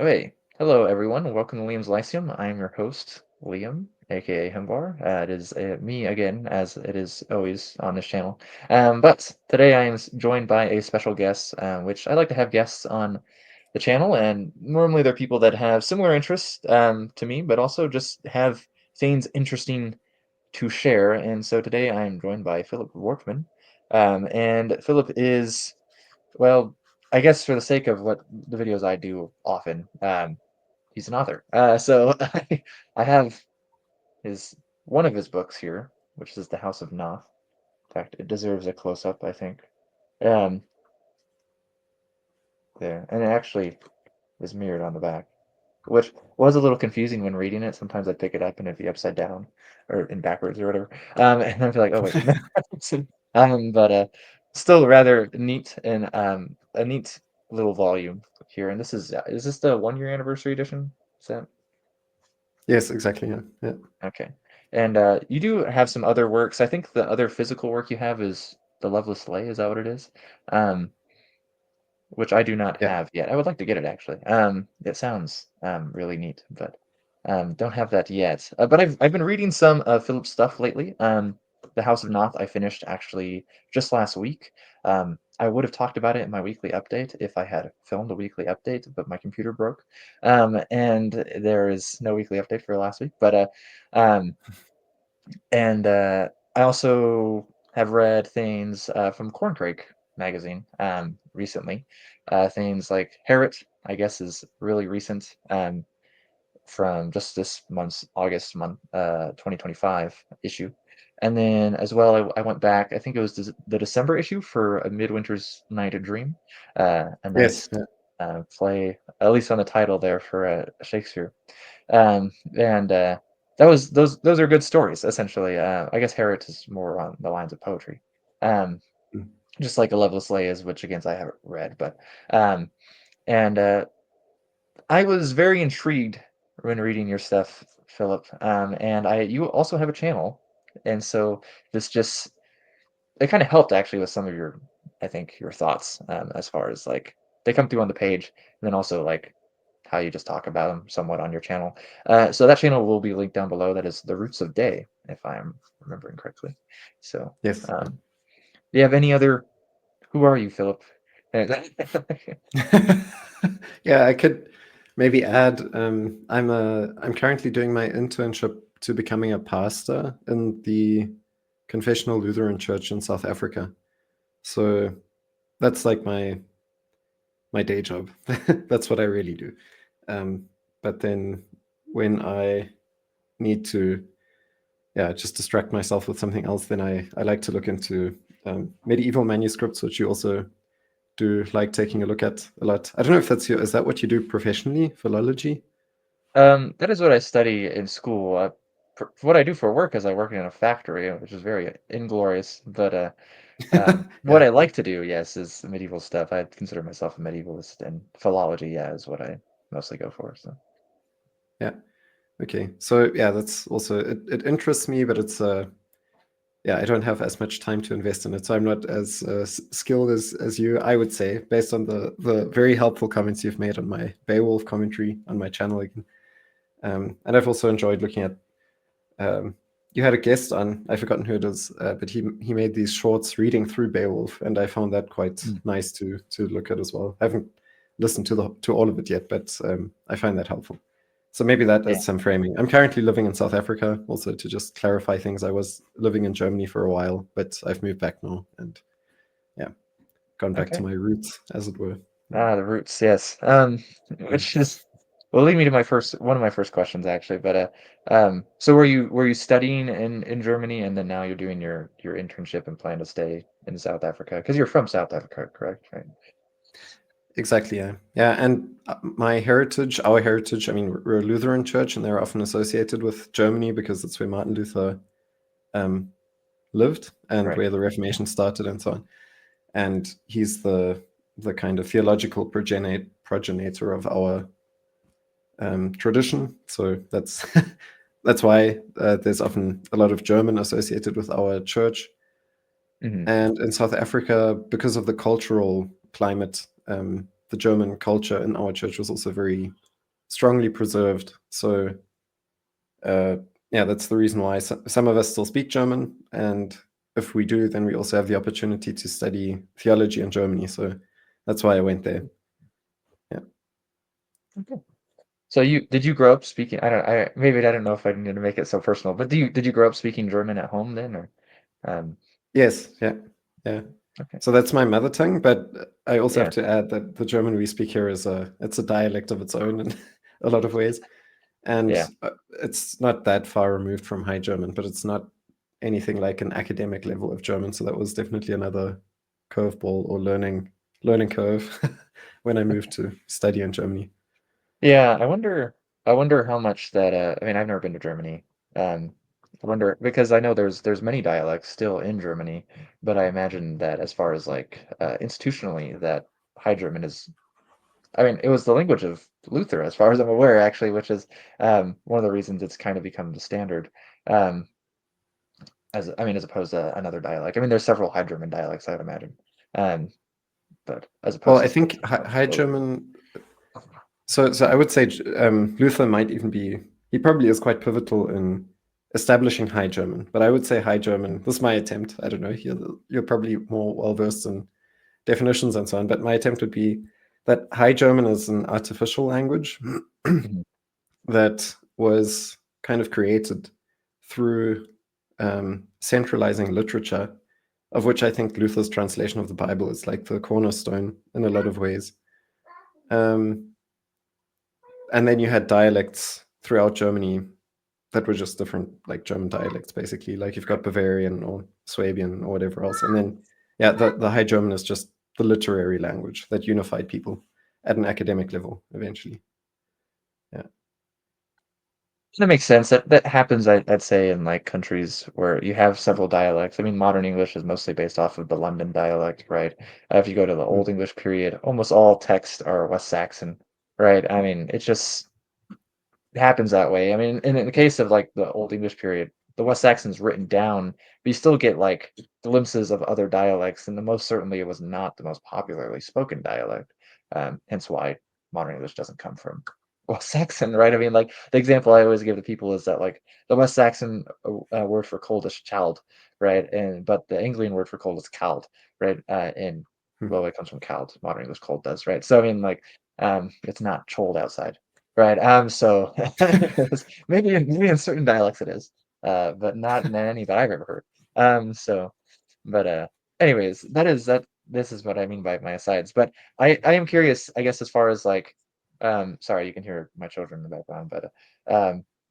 Okay, hello everyone. Welcome to Liam's Lyceum. I'm your host, Liam, aka Himbar. It is me again, as it is always on this channel. But today I am joined by a special guest, which I like to have guests on the channel, and normally they're people that have similar interests to me, but also just have things interesting to share. And so today I am joined by Philip Wortmann, and Philip is well, I guess for the sake of what the videos I do often, he's an author. So I have his one of his books here, which is The House of Noth. In fact, it deserves a close up, I think. Um, there, and it actually is mirrored on the back, which was a little confusing when reading it. Sometimes I'd pick it up and it'd be upside down or in backwards or whatever, and I'd be like, "Oh wait." But still rather neat and a neat little volume here. And is this the 1 year anniversary edition? Is that Yes, exactly. Yeah, yeah, okay? And you do have some other works. I think the other physical work you have is The Loveless Lay. Is that what it is? Um, which I do not yeah. have yet. I would like to get it actually. It sounds really neat, but don't have that yet. But I've been reading some Philip's stuff lately. The House of Noth I finished actually just last week. I would have talked about it in my weekly update if I had filmed a weekly update, but my computer broke, and there is no weekly update for last week. But um, and I also have read things from Corncrake magazine recently. Things like Harriet, I guess, is really recent from just this month's August month, 2025 issue. And then as well, I went back, I think it was the December issue for A Midwinter's Night a Dream, a Yes, nice yeah. play, at least on the title there for Shakespeare. And that was those are good stories essentially. I guess Harriet is more on the lines of poetry, um, Mm. just like A Loveless Lay is, which again I haven't read, but um, and I was very intrigued when reading your stuff, Philip. And I you also have a channel, and so this just it kind of helped actually with some of your, I think, your thoughts as far as like they come through on the page, and then also like how you just talk about them somewhat on your channel. So that channel will be linked down below. That is The Roots of Day, if I'm remembering correctly. So, Yes. do you have any other? Who are you, Philip? Yeah, I could maybe add. I'm currently doing my internship to becoming a pastor in the Confessional Lutheran Church in South Africa. So that's like my day job. That's what I really do. Um, but then when I need to, yeah, just distract myself with something else, then I like to look into medieval manuscripts, which you also do like taking a look at a lot. I don't know if is that what you do professionally, philology? That is what I study in school. What I do for work is I work in a factory, which is very inglorious. But what Yeah, I like to do, yes, is medieval stuff. I consider myself a medievalist, and philology, yeah, is what I mostly go for. So, yeah. Okay. So yeah, that's also it interests me, but it's yeah, I don't have as much time to invest in it, so I'm not as skilled as you, I would say, based on the very helpful comments you've made on my Beowulf commentary on my channel again. And I've also enjoyed looking at. Um, you had a guest on, I've forgotten who it is, but he made these shorts reading through Beowulf, and I found that quite mm, nice to look at as well. I haven't listened to all of it yet, but I find that helpful. So maybe that yeah, is some framing. I'm currently living in South Africa, also to just clarify things. I was living in Germany for a while, but I've moved back now, and yeah, gone back to okay. my roots, as it were. Ah, the roots, yes. Mm. Which is will lead me to my first one of my first questions actually. But so were you studying in Germany, and then now you're doing your internship and plan to stay in South Africa because you're from South Africa, correct? Right. Exactly, yeah. Yeah, and my heritage, our heritage, I mean, we're a Lutheran church, and they're often associated with Germany because that's where Martin Luther um, lived and Right. where the Reformation started and so on. And he's the kind of theological progenitor of our tradition. So that's that's why there's often a lot of German associated with our church. Hmm. And in South Africa, because of the cultural climate, the German culture in our church was also very strongly preserved. So yeah, that's the reason why some of us still speak German, and if we do, then we also have the opportunity to study theology in Germany. So that's why I went there. Yeah. Okay. So did you grow up speaking? Maybe I don't know if I need to make it so personal, but did you grow up speaking German at home then, or um Yes. Yeah. Yeah. okay, So that's my mother tongue, but I also have yeah, to add that the German we speak here is it's a dialect of its own in a lot of ways, and yeah, it's not that far removed from High German, but it's not anything like an academic level of German. So that was definitely another curveball or learning curve when I moved to study in Germany. yeah. I wonder how much that. I mean, I've never been to Germany. I wonder because I know there's many dialects still in Germany, but I imagine that as far as like institutionally, that High German is. I mean, it was the language of Luther, as far as I'm aware, actually, which is one of the reasons it's kind of become the standard. Um, as opposed to another dialect. I mean, there's several High German dialects, I would imagine, um, but as Well, opposed I to think something more High slowly. German. So I would say Luther might even be. He probably is quite pivotal in establishing High German. But I would say High German. This is my attempt. I don't know. You're probably more well versed in definitions and so on. But my attempt would be that High German is an artificial language Mhm. that was kind of created through centralizing literature, of which I think Luther's translation of the Bible is like the cornerstone in a lot of ways. Um, and then you had dialects throughout Germany that were just different, like German dialects, basically. Like you've got Bavarian or Swabian or whatever else. And then, yeah, the High German is just the literary language that unified people at an academic level eventually. Yeah. That makes sense. That happens, I'd say, in like countries where you have several dialects. I mean, modern English is mostly based off of the London dialect, right? If you go to the Old Mm. English period, almost all texts are West Saxon, right? I mean, it's just it happens that way. I mean, in the case of, like, the Old English period, the West Saxon's written down, but you still get, like, glimpses of other dialects, and the most certainly it was not the most popularly spoken dialect, hence why modern English doesn't come from West Saxon, right? I mean, like, the example I always give to people is that, like, the West Saxon, word for cold is child, right? But the Anglian word for cold is kald, right? Mm. Well, it comes from kald, modern English cold does, right? So, I mean, like, it's not cold outside. Right, so maybe in certain dialects it is, but not in any that I've ever heard. So, but, anyways, this is what I mean by my asides, but I am curious, I guess, as far as, like, sorry, you can hear my children in the background, but,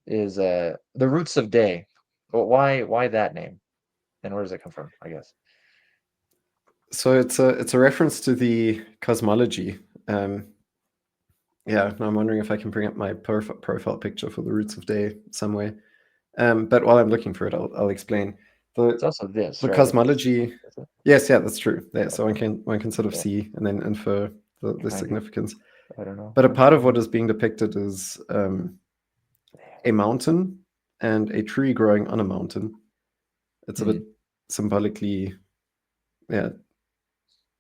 is, the roots of day. Well, why that name, and where does it come from, I guess? So it's a reference to the cosmology. Yeah, now I'm wondering if I can bring up my profile picture for the roots of day some way. But while I'm looking for it, I'll explain. It's The also this, the right? It's this. cosmology. Is it? Yes, yeah, that's true. Yeah, so Okay, one can sort of yeah, see and then infer the kind of. significance. I don't know. But a part Okay, of what is being depicted is a mountain and a tree growing on a mountain. It's a bit mhm, symbolically, yeah,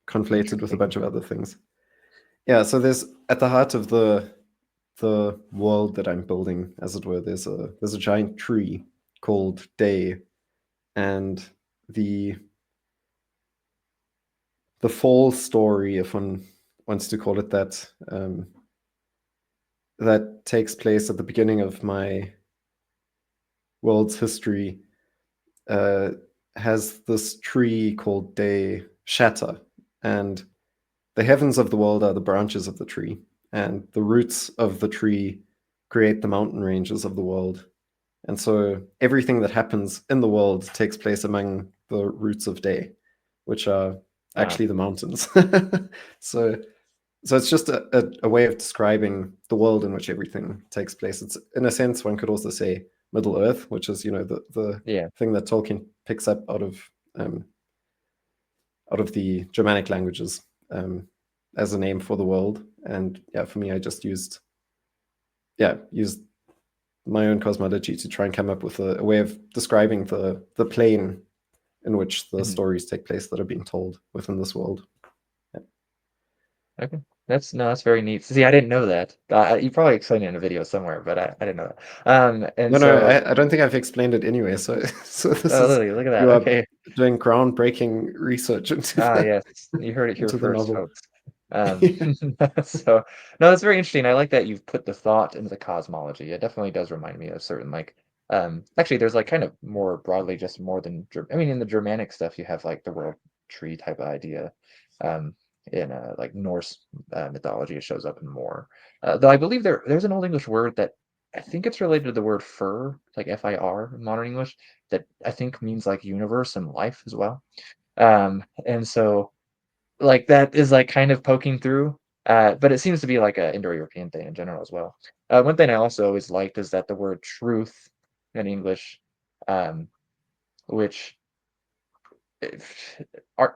conflated with a interesting. bunch of other things. Yeah, so there's at the heart of the world that I'm building, as it were, there's a giant tree called Day, and the the fall story, if one wants to call it that, that takes place at the beginning of my world's history, uh, has this tree called Day shatter, and the heavens of the world are the branches of the tree, and the roots of the tree create the mountain ranges of the world. And so everything that happens in the world takes place among the roots of day, which are Ah, actually the mountains. so so it's just a way of describing the world in which everything takes place. It's in a sense one could also say Middle Earth, which is the yeah, thing that Tolkien picks up um, out of the Germanic languages as a name for the world. And yeah, for me, I just used my own cosmology to try and come up with a way of describing the plane in which the mhm. stories take place that are being told within this world. Yeah. Okay. That's no, that's very neat. See, I didn't know that. You probably explained it in a video somewhere, but I didn't know that. And No, no, so, I don't think I've explained it anyway. So, so this oh, is literally, look at that. you are Okay. doing groundbreaking research into Ah, yes, you heard it here into the first, novel. folks. Um, Yeah. so no, that's very interesting. I like that you've put the thought into the cosmology. It definitely does remind me of certain like, actually, there's like kind of more broadly, just more than I mean, in the Germanic stuff, you have like the world tree type of idea. Um, in like Norse mythology, it shows up in more. Though I believe there's an Old English word that I think it's related to the word fir, like FIR in modern English, that I think means like universe and life as well. And so like that is like kind of poking through, but it seems to be like a Indo-European thing in general as well. One thing I also always liked is that the word truth in English, um, which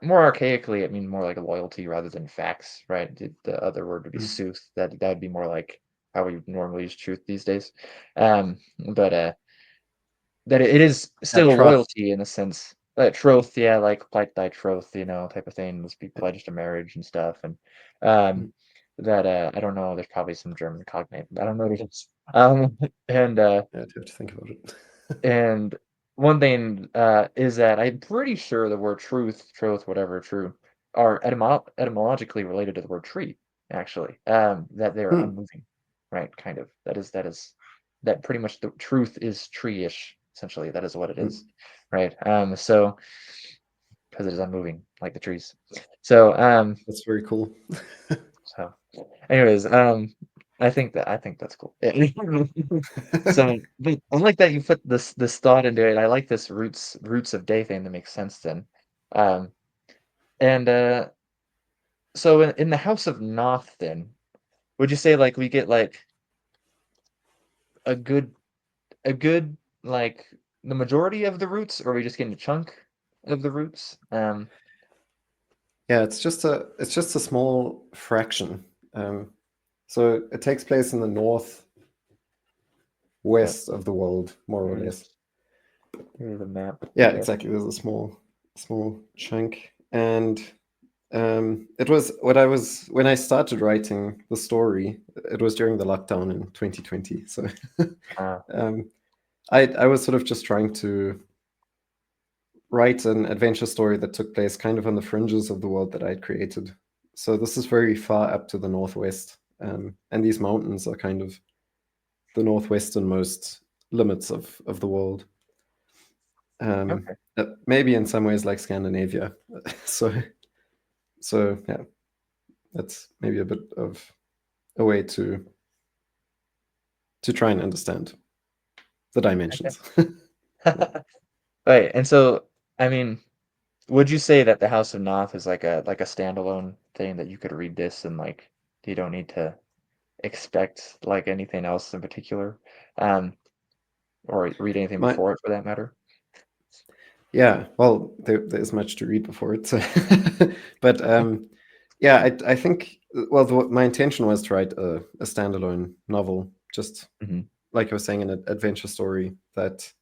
more archaically it means more like a loyalty rather than facts, right? The other word would be Mm. sooth. That would be more like how we normally use truth these days. But that it is Yeah, still a troth. loyalty in a sense. Troth, yeah, like plight thy troth, type of thing. Must be Yeah. pledged to marriage and stuff. And um, Mm. that I don't know. There's probably some German cognate. I don't know what it is. Um, and Yeah, I'd have to think about it. and one thing is that I'm pretty sure the word truth, troth, whatever, true, are etymologically related to the word tree. Actually, that they're Hmm. unmoving, right? Kind of. That pretty much the truth is tree-ish. Essentially, that is what it is, Hmm. right? So because it is unmoving like the trees. So That's very cool. so anyways, I think that's cool. So, but I like that you put this thought into it. I like this roots of day thing that makes sense then. Um, and so in the House of Noth, then would you say like we get like a good a good like the majority of the roots, or are we just getting a chunk of the roots? Yeah, it's just a small fraction. So it takes place in the northwest Yeah, of the world, more or less. here's a map. Yeah, Yeah. exactly. There's a small chunk, and it was what I was when I started writing the story. It was during the lockdown in 2020, so Uh, um, I was sort of just trying to write an adventure story that took place kind of on the fringes of the world that I'd created. So this is very far up to the northwest, and these mountains are kind of the northwesternmost limits of the world. okay. Maybe in some ways like Scandinavia. so so yeah, that's maybe a bit of a way to try and understand the dimensions. Yeah. Okay. Right. And so, I mean, would you say that the House of Noth is like a standalone thing that you could read this and like you don't need to expect like anything else in particular, um, or read anything My before it for that matter? Yeah, well, there's much to read before it. So but yeah, I think well, my intention was to write a standalone novel, just Hmm. like I was saying, an adventure story that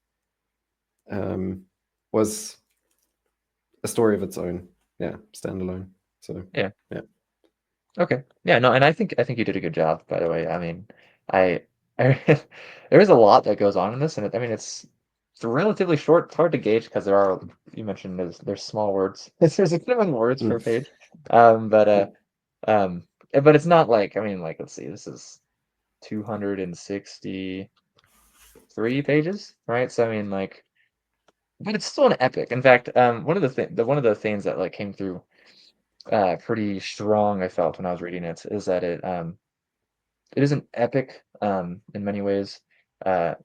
um, was a story of its own. Yeah, standalone. So Yeah. yeah. Okay. Yeah. No. And I think you did a good job. By the way, I mean, I, I there is a lot that goes on in this, and I mean, it's relatively short. It's hard to gauge because there are you mentioned there's small words. There's a good amount of words per Mm, page, but yeah. um, but it's not like I mean, like let's see, this is 263 pages, right? So I mean, like, but it's still an epic. In fact, one of the things that like came through pretty strong, I felt when I was reading it, is that it is an epic in many ways.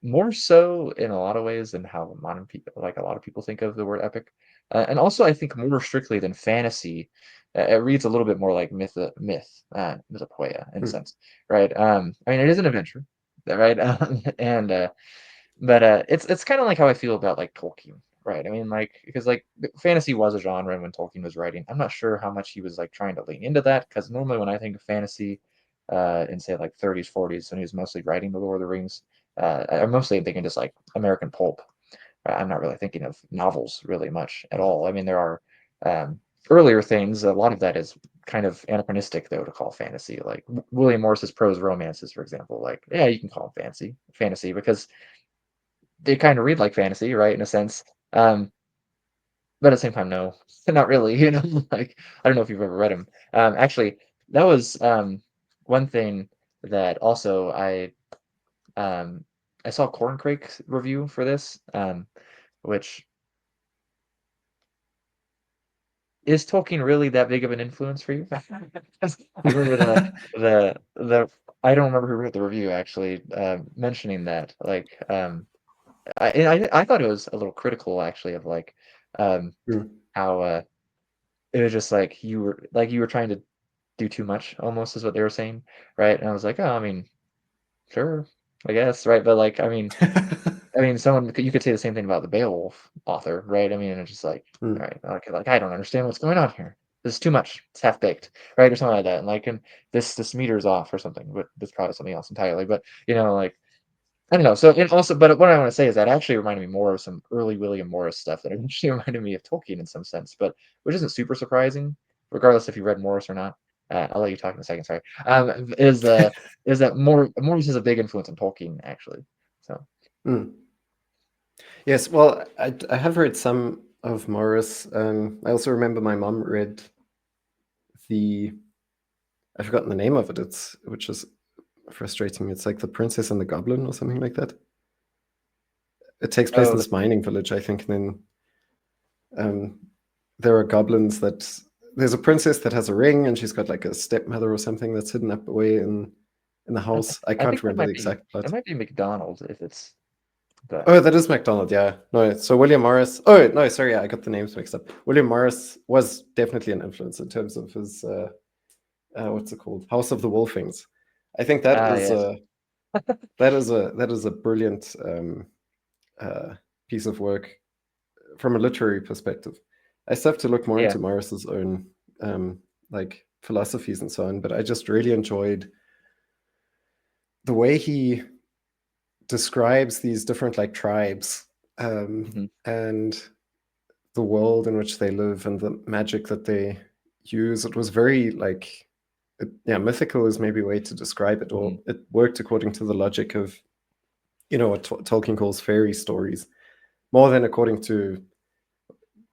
More so in a lot of ways than how modern people, like a lot of people, think of the word epic. And also, I think more strictly than fantasy, it reads a little bit more like mythopoeia in a Mm, sense, right? I mean, it is an adventure, right? And but it's kind of like how I feel about like Tolkien, right? I mean, like because like fantasy was a genre when Tolkien was writing. I'm not sure how much he was like trying to lean into that because normally when I think of fantasy, in say like 30s, 40s, when he was mostly writing the Lord of the Rings, I'm mostly thinking just like American pulp. I'm not really thinking of novels really much at all. I mean, there are earlier things, a lot of that is kind of anachronistic though to call fantasy. Like William Morris's prose romances, for example. Like, yeah, you can call them fantasy because they kind of read like fantasy, right? In a sense. But at the same time, no, not really. Like I don't know if you've ever read them. Actually, that was one thing that also um, I saw Corncrake's review for this, which is Tolkien really that big of an influence for you? 'Cause I remember the I don't remember who wrote the review actually mentioning that. Like, I thought it was a little critical actually of like um, Mm. how it was just like you were trying to do too much almost is what they were saying, right? And I was like, oh, I mean, sure, I guess, right? But like, I mean, you could say the same thing about the Beowulf author, right? I mean, it's just like, all Mm. right, like I don't understand what's going on here. This is too much. It's half baked, right, or something like that. And this meter's off or something. But that's probably something else entirely. But like I don't know. So and also, but what I want to say is that actually reminded me more of some early William Morris stuff that actually reminded me of Tolkien in some sense, but which isn't super surprising, regardless if you read Morris or not. I'll let you talk in a second. Sorry. Is that Morris is a big influence on Tolkien actually. So. Mm. Yes, well, I have read some of Morris. I also remember my mom read the I've forgotten the name of it. Which is frustrating. It's like The Princess and the Goblin or something like that. It takes place in Oh, this mining village, I think, and then there are goblins that there's a princess that has a ring, and she's got like a stepmother or something that's hidden up away in the house. I I can't think remember the exact it plot. might be McDonald's if it's but Oh, that is MacDonald. Yeah, no. So William Morris. Oh no, sorry. Yeah, I got the names mixed up. William Morris was definitely an influence in terms of his what's it called, House of the Wolfings. I think yes. that is a brilliant uh, piece of work from a literary perspective. I still have to look more Yeah. into Morris's own um, like philosophies and so on, but I just really enjoyed the way he describes these different like tribes Hmm. and the world in which they live and the magic that they use. It was very like, yeah, mythical is maybe a way to describe it, or Hmm. it worked according to the logic of what Tolkien calls fairy stories, more than according to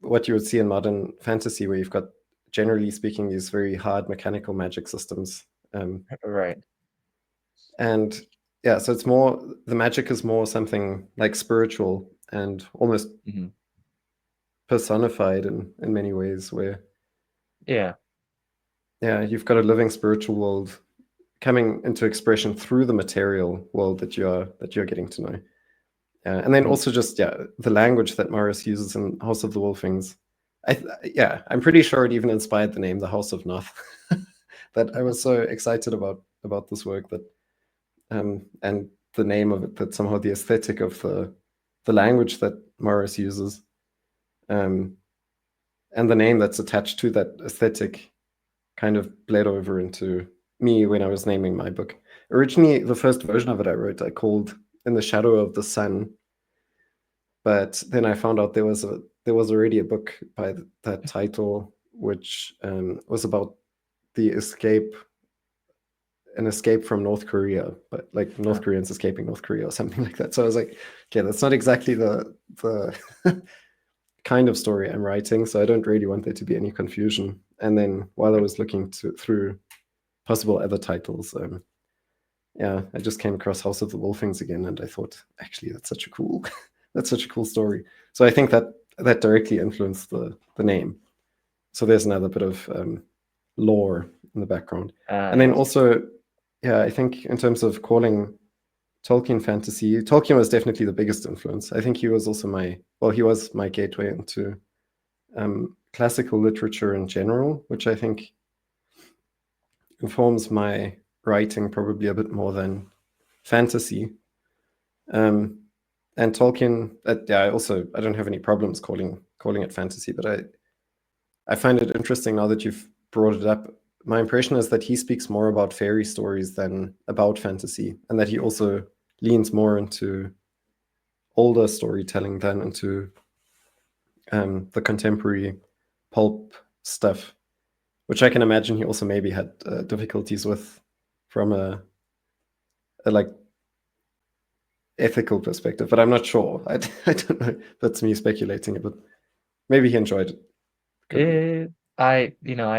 what you would see in modern fantasy, where you've got, generally speaking, these very hard mechanical magic systems. Um, Right. and yeah, so it's more, the magic is more something like spiritual and almost Hmm. personified in many ways, where Yeah. yeah, you've got a living spiritual world coming into expression through the material world that you're getting to know. And then Hmm. also just, yeah, the language that Morris uses in House of the Wolfings. Yeah, I'm pretty sure it even inspired the name, the House of Noth. That I was so excited about this work, that and the name of it, that somehow the aesthetic of the language that Morris uses, um, and the name that's attached to that aesthetic kind of bled over into me when I was naming my book. Originally, the first version of it I wrote, I called In the Shadow of the Sun, but then I found out there was already a book by that title, which was about the an escape from North Korea, but like North Uh, Koreans escaping North Korea or something like that. So I was like, okay, that's not exactly the kind of story I'm writing, so I don't really want there to be any confusion. And then while I was looking through possible other titles, yeah, I just came across House of the Wolfings again, and I thought, actually, that's such a cool, that's such a cool story. So I think that directly influenced the name. So there's another bit of lore in the background, and then yes. also, yeah, I think in terms of calling Tolkien fantasy, Tolkien was definitely the biggest influence. I think he was also he was my gateway into classical literature in general, which I think informs my writing probably a bit more than fantasy. Um, and Tolkien, yeah, I don't have any problems calling it fantasy, but I find it interesting now that you've brought it up. My impression is that he speaks more about fairy stories than about fantasy, and that he also leans more into older storytelling than into the contemporary pulp stuff, which I can imagine he also maybe had difficulties with from a like ethical perspective, but I'm not sure. I don't know. That's me speculating, but maybe he enjoyed it. Could be. Eh, I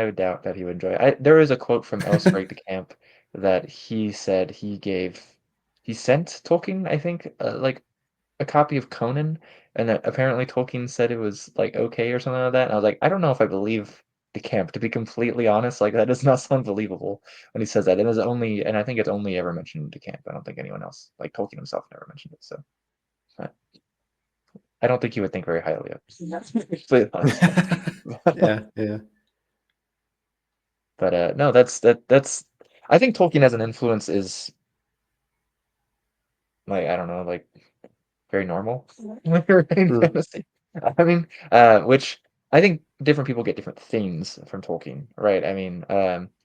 would doubt that he would enjoy it. There is a quote from Elsbreg de Camp that he said he sent Tolkien, I think, like a copy of Conan, and that apparently Tolkien said it was like okay or something like that. And I was like, I don't know if I believe de Camp, to be completely honest. Like that does not sound believable when he says that. And I think it's only ever mentioned in de Camp. I don't think anyone else, like Tolkien himself, never mentioned it. So uh, I don't think he would think very highly of it. To be completely honest. Yeah, yeah. But no, that's I think Tolkien as an influence is like I don't know, like very normal when you're writing Mm, fantasy. I mean, which I think different people get different things from Tolkien, right? I mean,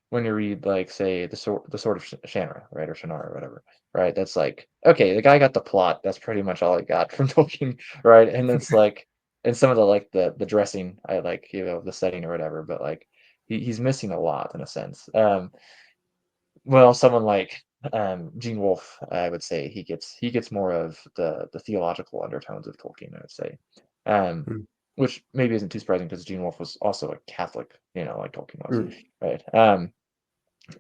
when you read like say the Sword of Shannara, right, or Shannara or whatever, right? That's like okay, the guy got the plot. That's pretty much all I got from Tolkien, right? And it's like, and some of the like the dressing, I like the setting or whatever, but like he's missing a lot in a sense. Well, someone like, Gene Wolfe, I would say he gets more of the theological undertones of Tolkien, I would say. Um, mm, which maybe isn't too surprising because Gene Wolfe was also a Catholic, like Tolkien was, mm, right?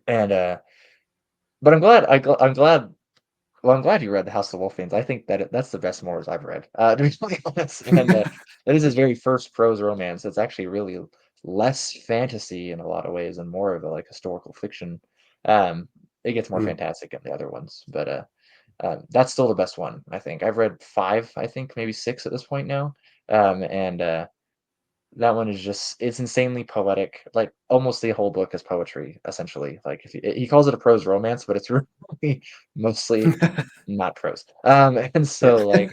And, but I'm glad you read The House of the Wolf. I think that's the best Moors I've read, to be really honest, and, that is his very first prose romance. It's actually really less fantasy in a lot of ways and more of a, like, historical fiction. Um, it gets more mm. fantastic in the other ones, but, that's still the best one, I think. I've read 5, I think, maybe 6 at this point now, and, that one is just it's insanely poetic, like, almost the whole book is poetry, essentially, like, if he calls it a prose romance, but it's really mostly not prose. And so, Yeah. like,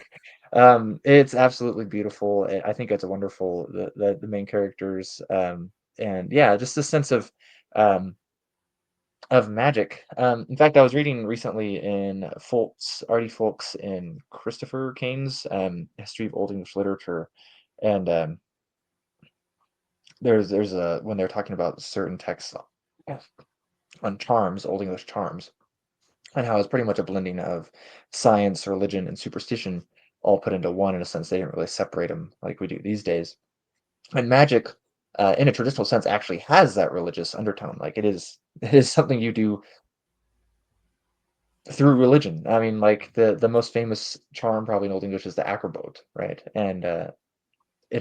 it's absolutely beautiful, I think it's a wonderful the main characters, and yeah, just a sense um, of magic. In fact, I was reading recently in Artie Folks and Christopher Kane's, History of Old English Literature, and, there's a when they're talking about certain texts on charms, Old English charms, and how it's pretty much a blending of science, religion, and superstition all put into one in a sense. They didn't really separate them like we do these days. And magic, in a traditional sense, actually has that religious undertone. Like it is something you do through religion. I mean, like the most famous charm probably in Old English is the acrobote, right? And it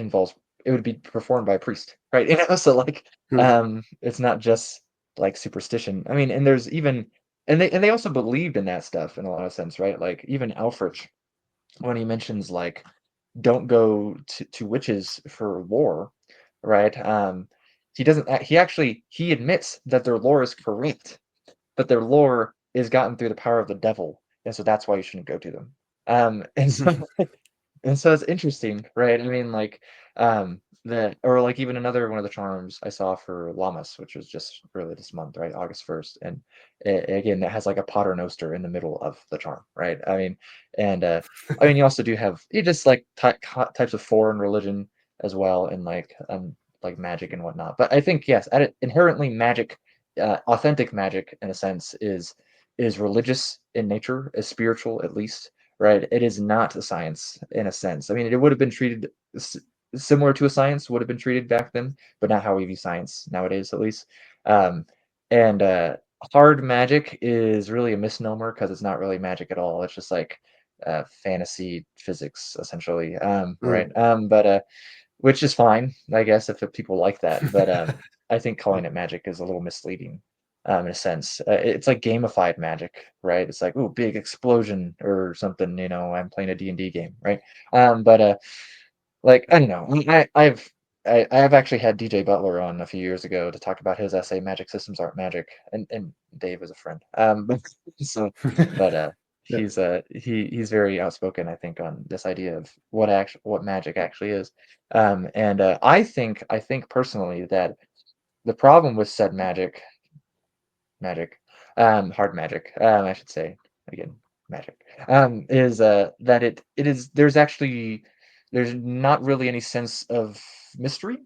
involves it would be performed by a priest, right? So like, Mm, it's not just like superstition. I mean, and there's even and they also believed in that stuff in a lot of sense, right? Like even Alfred, when he mentions like don't go to witches for lore, right? He doesn't. He admits that their lore is correct, but their lore is gotten through the power of the devil, and so that's why you shouldn't go to them. And so and so it's interesting, right? I mean, like, or like even another one of the charms I saw for Llamas, which was just really this month, right? August 1st. And again, that has like a paternoster in the middle of the charm, right? And you also do have you just like types of foreign religion as well, and like magic and whatnot. But I think yes, inherently magic, authentic magic in a sense is religious in nature, is spiritual at least, right? It is not a science in a sense. I mean, it would have been treated similar to a science would have been treated back then, but not how we view science nowadays, at least. Um, and hard magic is really a misnomer because it's not really magic at all. It's just like fantasy physics, essentially. Right. mm. But which is fine, I guess, if people like that. But I think Yeah. calling it magic is a little misleading, in a sense. It's like gamified magic, right? It's like, oh, big explosion or something. I'm playing a D&D game, right? But like I don't know. I've actually had DJ Butler on a few years ago to talk about his essay, "Magic Systems Aren't Magic," and Dave is a friend. But so, but Yeah. he's very outspoken, I think, on this idea of what magic actually is. And I think personally that the problem with said magic, hard magic, I should say again, magic, is that there's not really any sense of mystery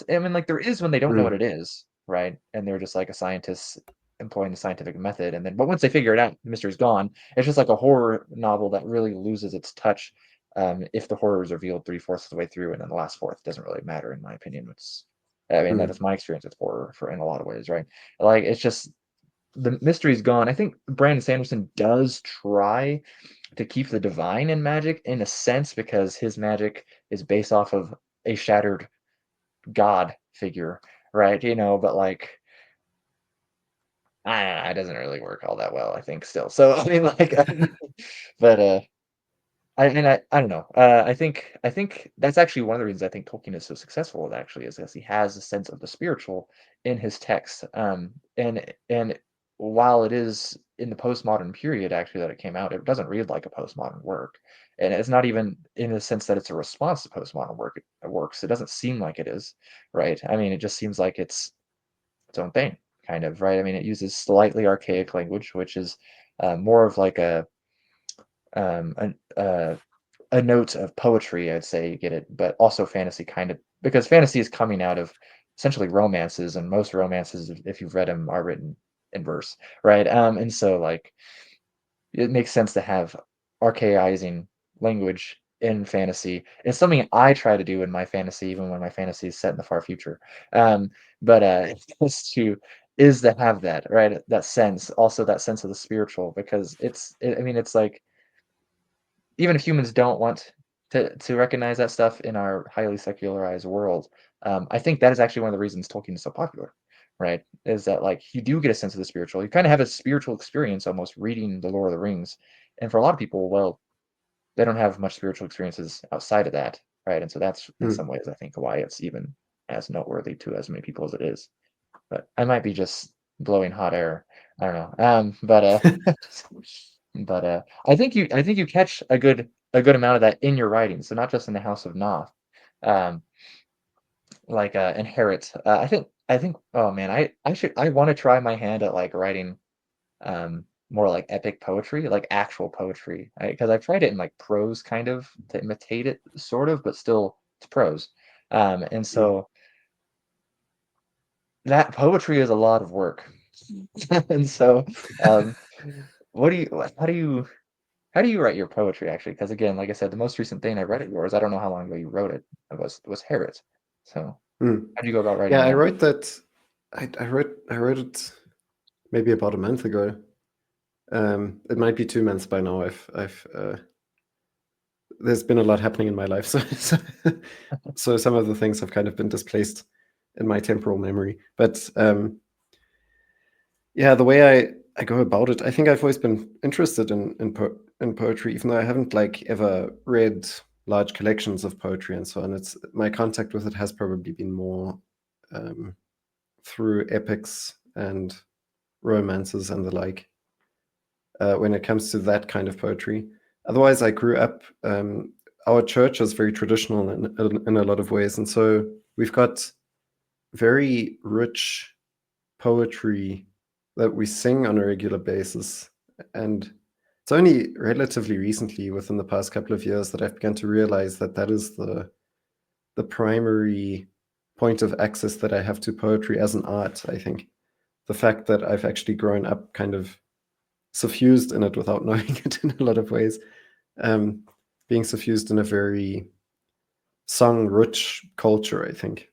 I mean, like, there is when they don't know what Mm. it is, right? And they're just like a scientist employing the scientific method, and then but once they figure it out, the mystery's gone. It's just like a horror novel that really loses its touch, if the horror is revealed three-fourths of the way through, and then the last fourth doesn't really matter, in my opinion. I mean, that is Mm. my experience with horror for in a lot of ways, right? Like, it's just the mystery's gone. I think Brandon Sanderson does try to keep the divine in magic in a sense because his magic is based off of a shattered god figure, right? But like, I don't know, it doesn't really work all that well, I think still. So I mean, like, but I don't know. I think that's actually one of the reasons I think Tolkien is so successful. Actually, is because he has a sense of the spiritual in his text. And while it is in the postmodern period, actually, that it came out, it doesn't read like a postmodern work, and it's not even in the sense that it's a response to postmodern works. It doesn't seem like it is, right? I mean, it just seems like it's its own thing, kind of, right? I mean, it uses slightly archaic language, which is more of like um, an, uh, a note of poetry, I'd say you get it, but also fantasy kind of because fantasy is coming out of essentially romances, and most romances, if you've read them, are written in verse, right? And so like it makes sense to have archaizing language in fantasy. It's something I try to do in my fantasy, even when my fantasy is set in the far future. Um, but is to have that right, that sense, also that sense of the spiritual, because I mean, it's like even if humans don't want to recognize that stuff in our highly secularized world, I think that is actually one of the reasons Tolkien is so popular, right? Is that like you do get a sense of the spiritual. You kind of have a spiritual experience almost reading the Lord of the Rings, and for a lot of people, well, they don't have much spiritual experiences outside of that, right? And so that's in some Mm. ways, I think, why it's even as noteworthy to as many people as it is. But I might be just blowing hot air. I don't know. I think you catch a good amount of that in your writing. So not just in the House of Noth, um, like Inherit. I think. Oh man, I want to try my hand at like writing more like epic poetry, like actual poetry. Because I've tried it in like prose, kind of to imitate it, sort of, but still it's prose. And Mm. so that poetry is a lot of work. And so, um, what do you how do you write your poetry actually? Because again, like I said, the most recent thing I read of yours, I don't know how long ago you wrote it. It was Harriet. So Mm. how do you go about Yeah, writing I that? wrote that. I wrote it maybe about a month ago. It might be 2 months by now. There's been a lot happening in my life, so some of the things have kind of been displaced in my temporal memory. But yeah, the way I go about it, I think I've always been interested in poetry, even though I haven't like ever read large collections of poetry and so on. It's my contact with it has probably been more um, through epics and romances and the like when it comes to that kind of poetry. Otherwise, I grew up. Our church is very traditional in a lot of ways, and so we've got very rich poetry that we sing on a regular basis. And it's only relatively recently, within the past couple of years, that I've begun to realize that that is the primary point of access that I have to poetry as an art. I think the fact that I've actually grown up kind of suffused in it without knowing it in a lot of ways, um, being suffused in a very song-rich culture, I think.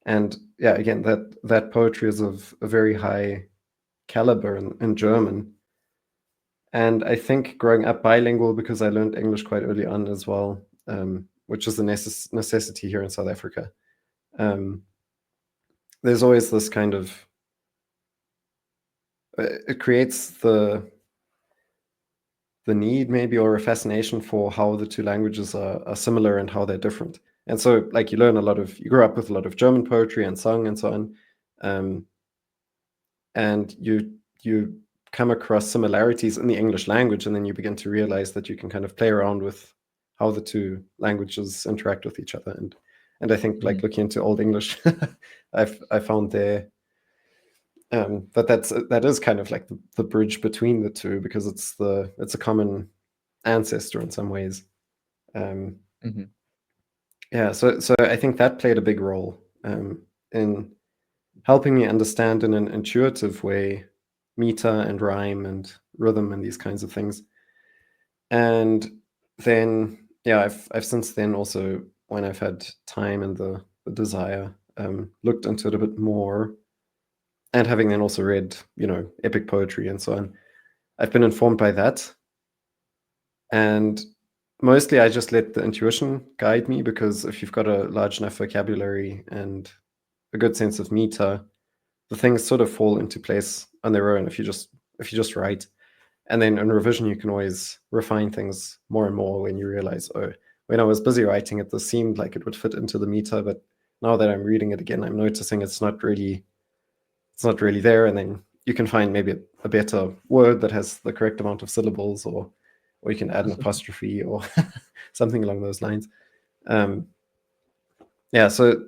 And yeah, again, that poetry is of a very high caliber in German. And I think growing up bilingual, because I learned English quite early on as well, which is a necessity here in South Africa. Um, there's always this kind of it creates the need maybe or a fascination for how the two languages are similar and how they're different. And so like you grow up with a lot of German poetry and song and so on. And you come across similarities in the English language, and then you begin to realize that you can kind of play around with how the two languages interact with each other. And I think like Mhm, looking into Old English, I found there that is kind of like the bridge between the two because it's a common ancestor in some ways. Um, mhm, yeah, so I think that played a big role in helping me understand in an intuitive way meter and rhyme and rhythm and these kinds of things. And then, yeah, I've since then also, when I've had time and the desire, looked into it a bit more. And having then also read, epic poetry and so on, I've been informed by that. And mostly I just let the intuition guide me, because if you've got a large enough vocabulary and a good sense of meter, the things sort of fall into place on their own if you just write. And then in revision, you can always refine things more and more when you realize, oh, when I was busy writing it, this seemed like it would fit into the meter, but now that I'm reading it again, I'm noticing it's not really there. And then you can find maybe a better word that has the correct amount of syllables, or you can add an apostrophe or something along those lines. Um, yeah, so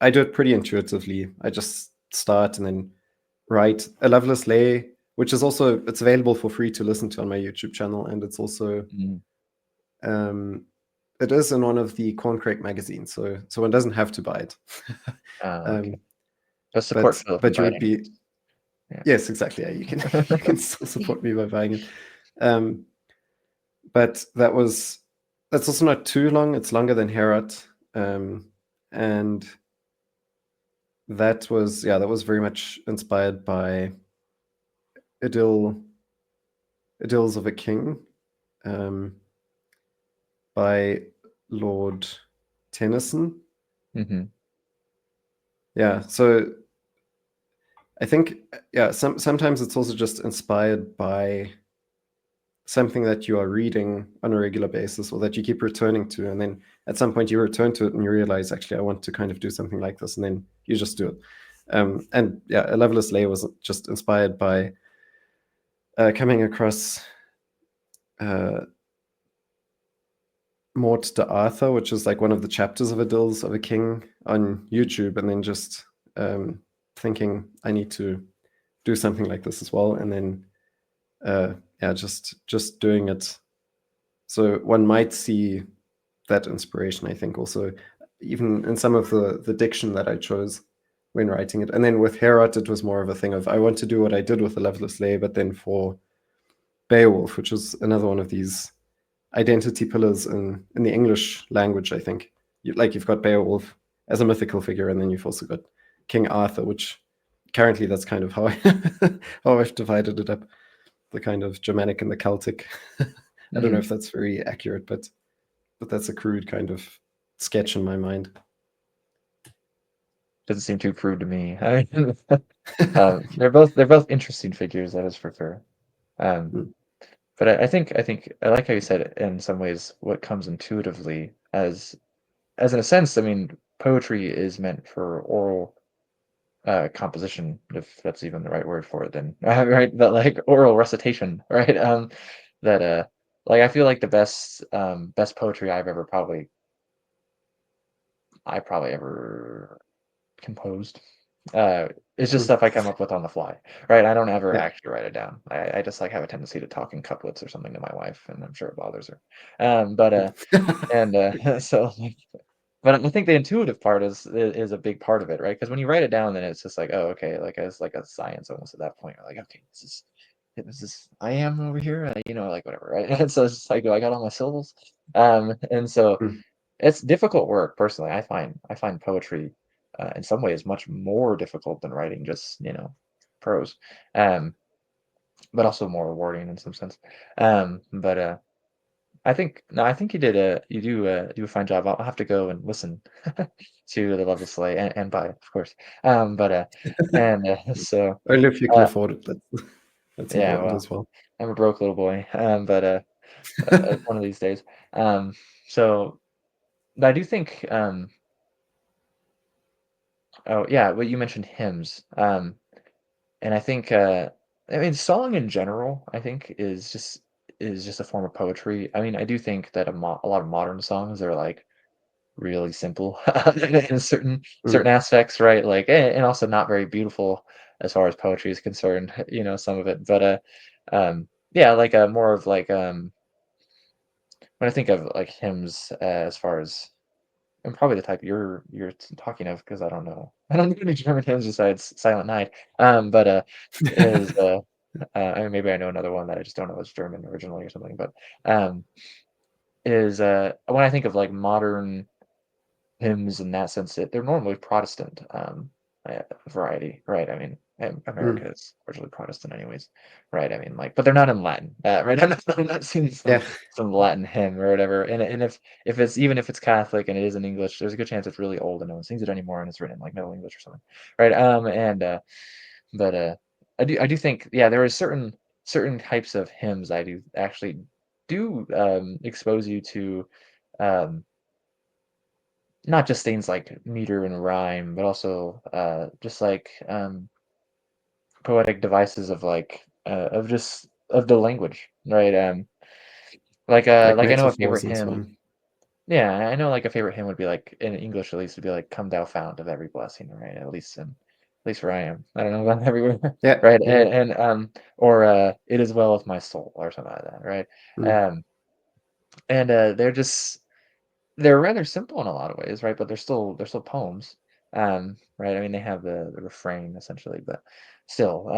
I do it pretty intuitively. I just start and then write a loveless lay, which is also, it's available for free to listen to on my YouTube channel, and it's also Mm. um, it is in one of the Corncrake magazines, so one doesn't have to buy it. Okay. um, But support but Philip and but you buy it would be, anyways. yes, exactly. Yeah, you can you can still support me by buying it. Um, but that's also not too long. It's longer than Herat, and that was very much inspired by Idyll Idylls of a King, um, by Lord Tennyson. Hmm. Yeah, so I think, yeah, sometimes it's also just inspired by something that you are reading on a regular basis, or that you keep returning to, and then at some point you return to it and you realize, actually, I want to kind of do something like this, and then you just do it. And yeah, A Loveless Lay was just inspired by coming across uh, Mort de Arthur, which is like one of the chapters of Idylls of a King on YouTube, and then just thinking, I need to do something like this as well, and then yeah, just doing it. So one might see that inspiration, I think, also even in some of the diction that I chose when writing it. And then with Herat, it was more of a thing of, I want to do what I did with The Loveless Lay, but then for Beowulf, which is another one of these identity pillars in the English language, I think. You've got Beowulf as a mythical figure, and then you've also got King Arthur, which currently that's kind of how how I've divided it up, the kind of Germanic and the Celtic. I don't know Mm. if that's very accurate, but that's a crude kind of sketch in my mind. Doesn't seem too crude to me. They're both interesting figures, that is for sure. Um, Mm. but I think I like how you said it, in some ways what comes intuitively, as in a sense, I mean, poetry is meant for oral composition, if that's even the right word for it, then right, but like oral recitation, right? That like I feel like the best poetry I probably ever composed. It's just Mm. stuff I come up with on the fly, right? I don't ever Yeah. actually write it down. I just like have a tendency to talk in couplets or something to my wife, and I'm sure it bothers her. But and so like, but I think the intuitive part is a big part of it, right? Because when you write it down, then it's just like, oh, okay, like it's like a science almost at that point. You're like, okay, this is I am over here, like whatever, right? And so it's just like, do I got all my syllables? And so Mm. it's difficult work, personally. I find poetry, in some ways, much more difficult than writing just, prose, um, but also more rewarding in some sense. But I think you do a fine job. I'll have to go and listen to the Love of Slay and buy it, of course. But and so Only if you can uh, afford it. That's yeah, important well, as well. I'm a broke little boy, but one of these days. Um, so but I do think. Oh yeah, well, you mentioned hymns. And I think, I mean, song in general, I think is just a form of poetry. I mean, I do think that a lot of modern songs are like really simple in certain Mm. aspects, right? Like, and also not very beautiful as far as poetry is concerned. Some of it, but yeah, like more of like when I think of like hymns, as far as and probably the type you're talking of because I don't know. I don't know any German hymns besides Silent Night. But is I mean, maybe I know another one that I just don't know is German originally or something. But um, is when I think of like modern hymns in that sense, they're normally Protestant variety, right? I mean, America Mm. is originally Protestant, anyways, right? I mean, like, but they're not in Latin, right? I'm not seeing Yeah. some Latin hymn or whatever. And if it's even if it's Catholic and it is in English, there's a good chance it's really old and no one sings it anymore, and it's written in like Middle English or something, right? And but I do think yeah, there are certain types of hymns I do actually do expose you to. Um, Not just things like meter and rhyme, but also, just like, poetic devices of like, of just of the language, right? Like Like I know a favorite metaphors and so hymn. on. Yeah, I know like a favorite hymn would be like in English at least would be like "Come Thou Fount of Every Blessing," right? At least where I am. I don't know about everywhere, Yeah. right? Yeah. Or "It Is Well with My Soul" or something like that, right? Mm. Um, and they're rather simple in a lot of ways, right? But they're still poems, right? I mean, they have the refrain essentially, but still,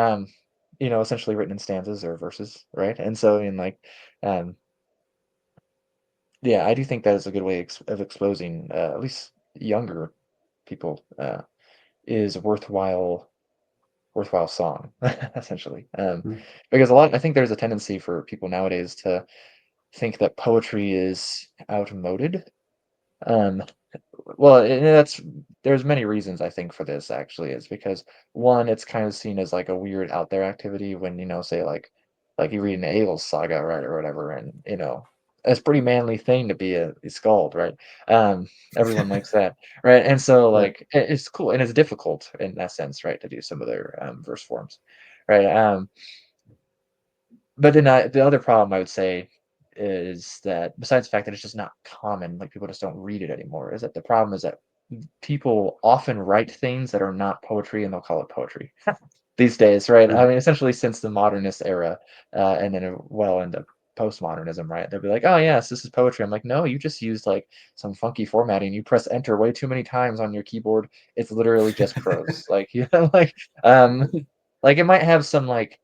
essentially written in stanzas or verses, right? And so, I mean, like, um, yeah, I do think that is a good way of exposing at least younger people is worthwhile song, essentially, Mm. because I think there's a tendency for people nowadays to think that poetry is outmoded. Um, Well, and there's many reasons I think for this actually is because one, it's kind of seen as like a weird out there activity when, say like you read an Eil's saga, right, or whatever, and it's a pretty manly thing to be a skald, right? Everyone likes that, right? And so Yeah. like it's cool and it's difficult in that sense, right, to do some of their verse forms, right? But then the other problem I would say is that besides the fact that it's just not common, like people just don't read it anymore, is that the problem is that people often write things that are not poetry and they'll call it poetry these days, right? I Mm. mean, essentially since the modernist era, and then well into postmodernism, right? They'll be like, "Oh yes, this is poetry." I'm like, "No, you just used like some funky formatting. You press enter way too many times on your keyboard. It's literally just prose." Like, um, like it might have some like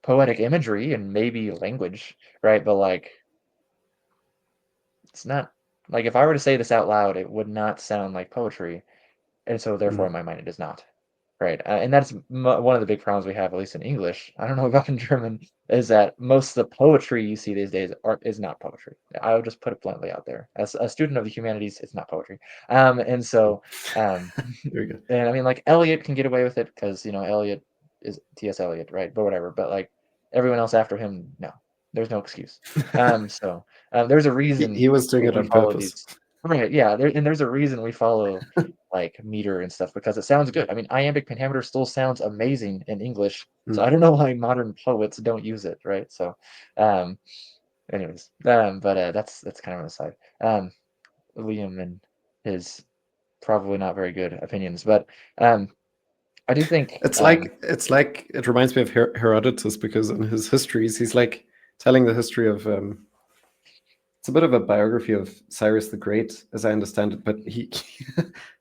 poetic imagery and maybe language, right? But like it's not like if I were to say this out loud, it would not sound like poetry, and so therefore in Mm. my mind it is not, right? And that's one of the big problems we have, at least in English. I don't know about in German, is that most of the poetry you see these days is not poetry. I will just put it bluntly out there. As a student of the humanities, it's not poetry. And so, um, Very good. and I mean, like Eliot can get away with it because Eliot is T.S. Eliot, right? But whatever. But like everyone else after him, no, there's no excuse. So there's a reason He was doing it we on follow purpose. these, right? Yeah, and there's a reason we follow like meter and stuff because it sounds good. I mean, iambic pentameter still sounds amazing in English. So Mm. I don't know why modern poets don't use it, right? So, um, anyways, but that's kind of an aside. Liam and his probably not very good opinions, but um, I do think, It's like it reminds me of Herodotus because in his histories he's like telling the history of it's a bit of a biography of Cyrus the Great, as I understand it. But he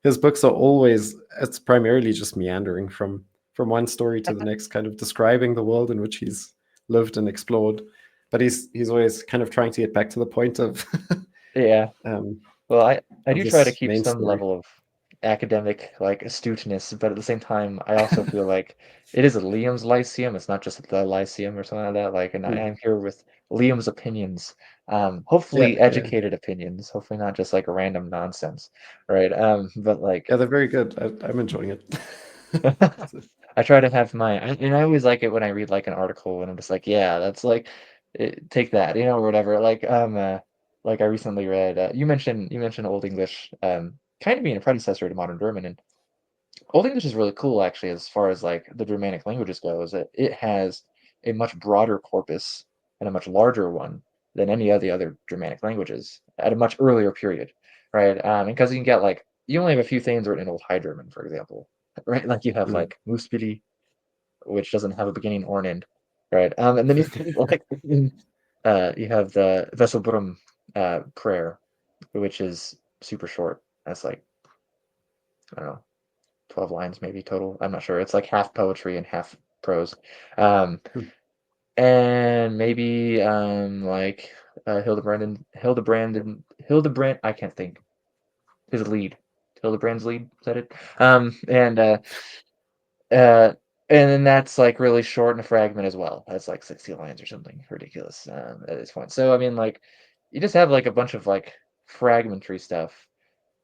his books are always it's primarily just meandering from one story to the next, kind of describing the world in which he's lived and explored. But he's always kind of trying to get back to the point yeah. um, Well, I of do try to this keep main some story. level of academic like astuteness, but at the same time, I also feel like it is a Liam's Lyceum. It's not just the Lyceum or something like that. Like, and Mm. I'm here with Liam's opinions, Yeah, hopefully yeah, educated opinions, hopefully not just like random nonsense, right? But yeah. like, They're very good. I'm enjoying it. So, I try to have and I always like it when I read like an article and I'm just like, yeah, that's like, take that, or whatever. Like I recently read, you mentioned Old English, kind of being a predecessor to modern German, and Old English is really cool actually as far as like the Germanic languages goes. It has a much broader corpus and a much larger one than any of the other Germanic languages at a much earlier period, right? Because you can get like you only have a few things written in Old High German, for example, right? Like you have mm, like Muspeli, which doesn't have a beginning or an end, right? And then you have, like you have the Vesselbrum prayer, which is super short. That's like, I don't know, 12 lines maybe total. I'm not sure. It's like half poetry and half prose. Um, Hmm. and maybe like Hildebrand. I can't think. His lead, Hildebrand's lead. Is that it? And uh, and then that's like really short and a fragment as well. That's like 60 lines or something ridiculous at this point. So I mean, like, you just have like a bunch of like fragmentary stuff.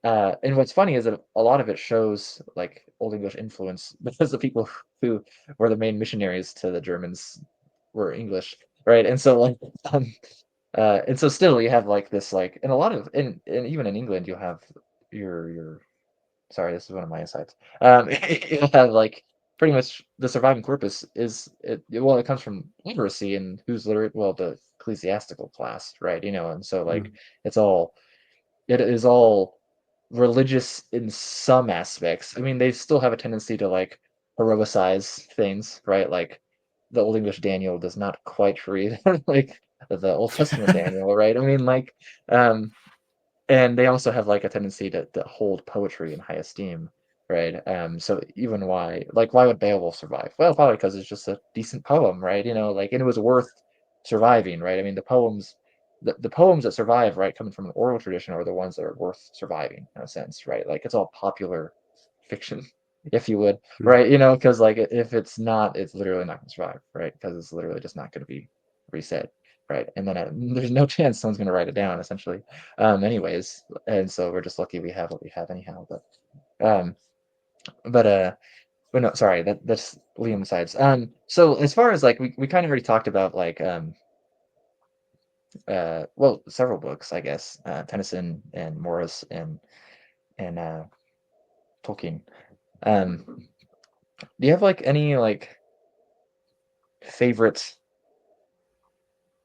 And what's funny is that a lot of it shows like Old English influence because the people who were the main missionaries to the Germans were English, right? And so like, um, and so still you have like this like, and a lot of, and even in England you have your sorry, this is one of my insights. You have like pretty much the surviving corpus is well, it comes from literacy and who's literate, well, the ecclesiastical class, right? And so like Hmm. it's all it is all religious in some aspects. I mean, they still have a tendency to like heroicize things, right? Like the Old English Daniel does not quite read like the Old Testament Daniel, right? I mean, like, um, and they also have like a tendency to hold poetry in high esteem, right? So even why would Beowulf survive? Well, probably because it's just a decent poem, right? Like, and it was worth surviving, right? I mean, the poems that survive, right, coming from an oral tradition are the ones that are worth surviving in a sense, right? Like it's all popular fiction, if you would, Hmm. right? Because like if it's not, it's literally not going to survive, right? Because it's literally just not going to be reset, right? And then there's no chance someone's going to write it down, essentially. Anyways, and so we're just lucky we have what we have anyhow. Um, but but no, sorry, that's Liam sides. So as far as like we kind of already talked about like well, several books, I guess, Tennyson and Morris and Tolkien. Um, do you have like any like favorite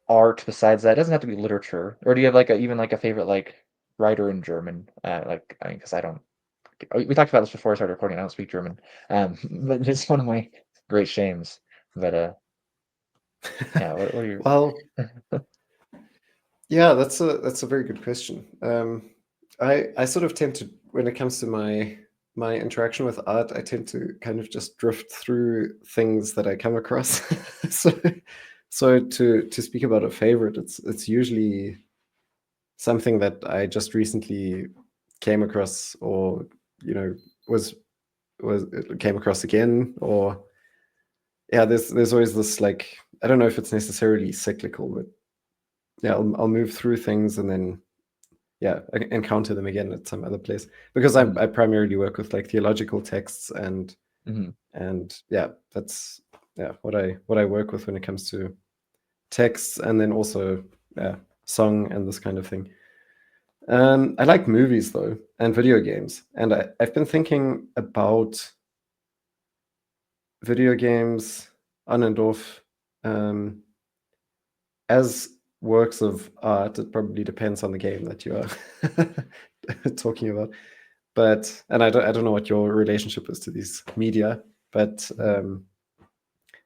art besides that? It doesn't have to be literature, or do you have like even like a favorite like writer in German? Like, I mean, because I don't. We talked about this before I started recording. I don't speak German, but it's one of my great shames. But yeah. What are your? Well, yeah, that's a very good question. I sort of tend to, when it comes to my interaction with art, I tend to kind of just drift through things that I come across. so so to speak about a favorite, it's usually something that I just recently came across, or you know was was came across again, or yeah, there's always this, like, I don't know if it's necessarily cyclical, but yeah, I'll move through things and then yeah, I encounter them again at some other place, because Mhm, I primarily work with like theological texts, mhm, and yeah, that's yeah what I work with when it comes to texts, and then also yeah, song and this kind of thing. I like movies though, and video games, and I've been thinking about video games on and off, um, as works of art. It probably depends on the game that you are talking about. But and I don't know what your relationship is to these media, but mhm,